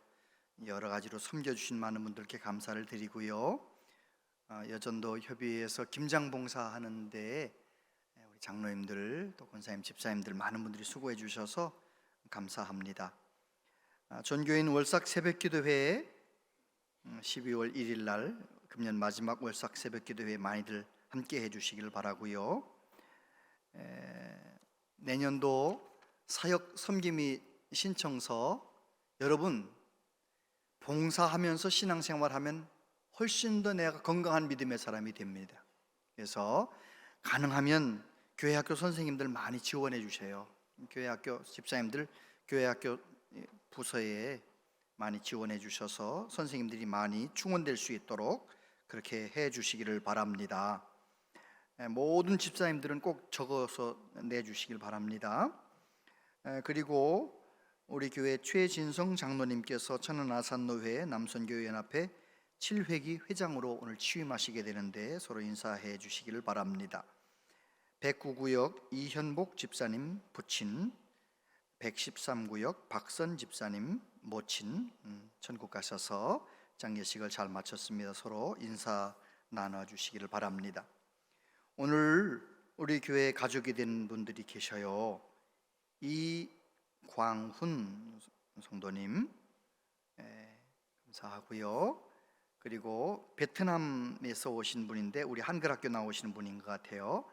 여러 가지로 섬겨주신 많은 분들께 감사를 드리고요. 여전도 협의회에서 김장봉사 하는데 우리 장로님들 또 권사님 집사님들 많은 분들이 수고해 주셔서 감사합니다. 전교인 월삭 새벽기도회에 12월 1일 날 금년 마지막 월삭 새벽기도회에 많이들 함께 해주시기를 바라고요. 내년도 사역 섬김이 신청서 여러분 봉사하면서 신앙생활하면 훨씬 더 내가 건강한 믿음의 사람이 됩니다. 그래서 가능하면 교회학교 선생님들 많이 지원해 주세요. 교회학교 집사님들 교회학교 부서에 많이 지원해 주셔서 선생님들이 많이 충원될 수 있도록 그렇게 해 주시기를 바랍니다. 모든 집사님들은 꼭 적어서 내주시길 바랍니다. 그리고 우리 교회 최진성 장로님께서 천안아산노회 남선교회연합회 7회기 회장으로 오늘 취임하시게 되는데 서로 인사해 주시기를 바랍니다. 109구역 이현복 집사님 부친, 113구역 박선 집사님 모친 천국 가셔서 장례식을 잘 마쳤습니다. 서로 인사 나눠주시기를 바랍니다. 오늘 우리 교회 가족이 된 분들이 계셔요. 이광훈 성도님 감사하고요. 그리고 베트남에서 오신 분인데 우리 한글학교 나오시는 분인 것 같아요.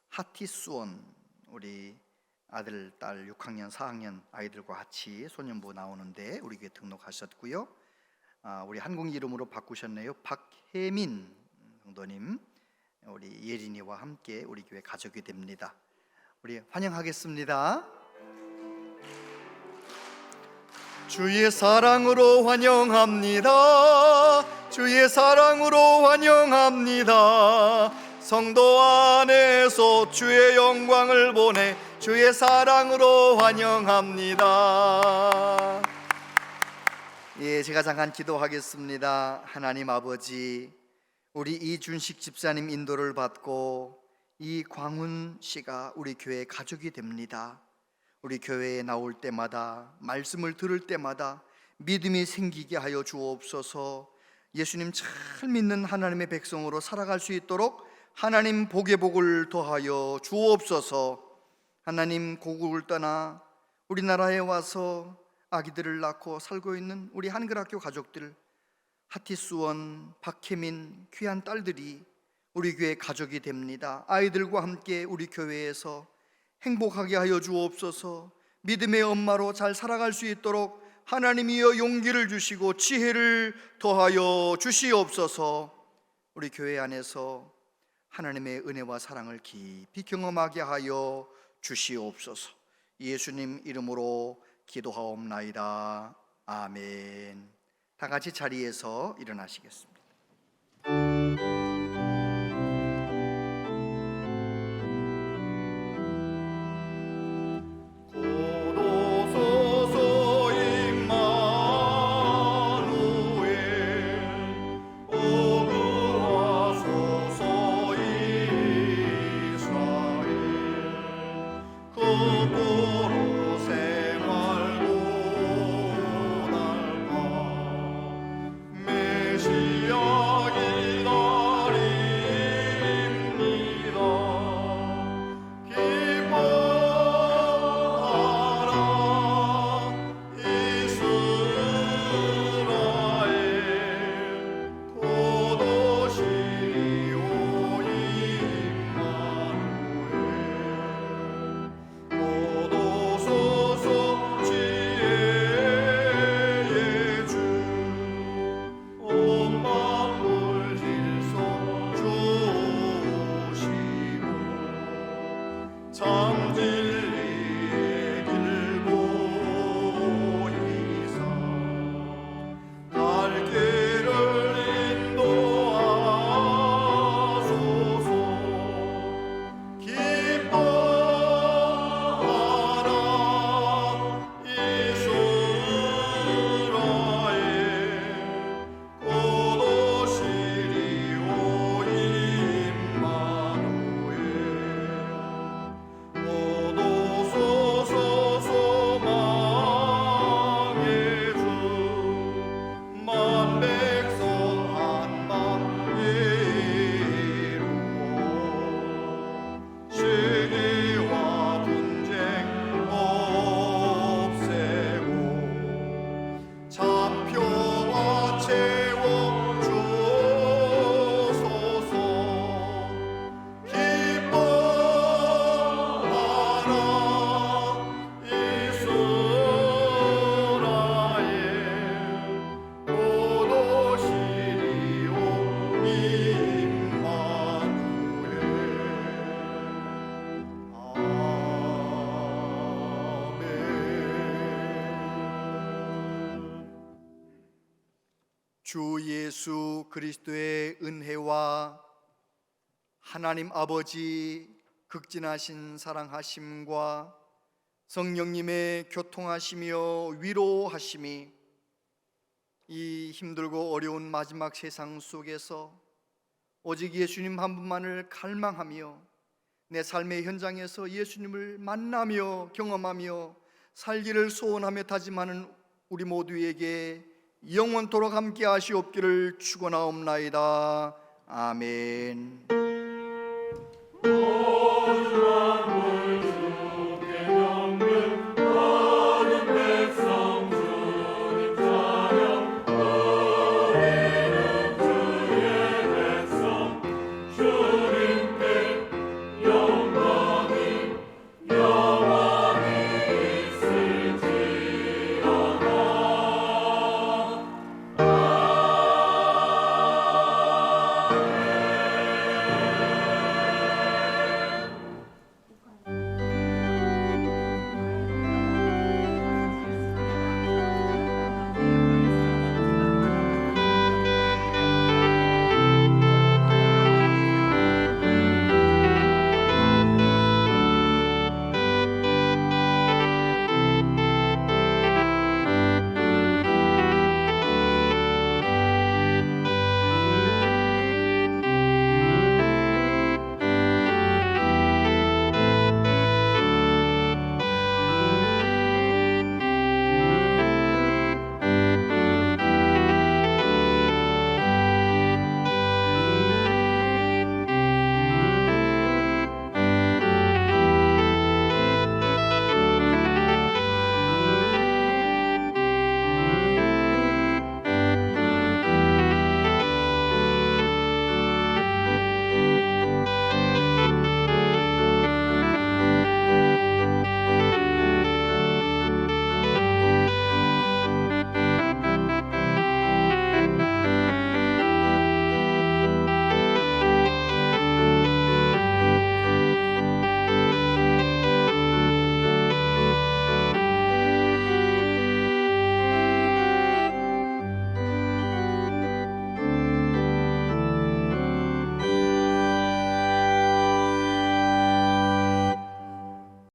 하티수원 우리 아들, 딸 6학년, 4학년 아이들과 같이 소년부 나오는데 우리 교회 등록하셨고요. 우리 한국 이름으로 바꾸셨네요. 박혜민 성도님, 우리 예린이와 함께 우리 교회 가족이 됩니다. 우리 환영하겠습니다. 주의 사랑으로 환영합니다. 주의 사랑으로 환영합니다. 성도 안에서 주의 영광을 보내 주의 사랑으로 환영합니다. 예, 제가 잠깐 기도하겠습니다. 하나님 아버지, 우리 이준식 집사님 인도를 받고 이 광훈 씨가 우리 교회 가족이 됩니다. 우리 교회에 나올 때마다, 말씀을 들을 때마다 믿음이 생기게 하여 주옵소서. 예수님 잘 믿는 하나님의 백성으로 살아갈 수 있도록 하나님 복의 복을 더하여 주옵소서. 하나님, 고국을 떠나 우리나라에 와서 아기들을 낳고 살고 있는 우리 한글학교 가족들, 하티수원, 박혜민 귀한 딸들이 우리 교회 가족이 됩니다. 아이들과 함께 우리 교회에서 행복하게 하여 주옵소서. 믿음의 엄마로 잘 살아갈 수 있도록 하나님이여 용기를 주시고 지혜를 더하여 주시옵소서. 우리 교회 안에서 하나님의 은혜와 사랑을 깊이 경험하게 하여 주시옵소서. 예수님 이름으로 기도하옵나이다. 아멘. 다 같이 자리에서 일어나시겠습니다. 주 예수 그리스도의 은혜와 하나님 아버지 극진하신 사랑하심과 성령님의 교통하시며 위로하심이 이 힘들고 어려운 마지막 세상 속에서 오직 예수님 한 분만을 갈망하며 내 삶의 현장에서 예수님을 만나며 경험하며 살기를 소원하며 다짐하는 우리 모두에게 영원토록 함께 하시옵기를 축원하옵나이다. 아멘.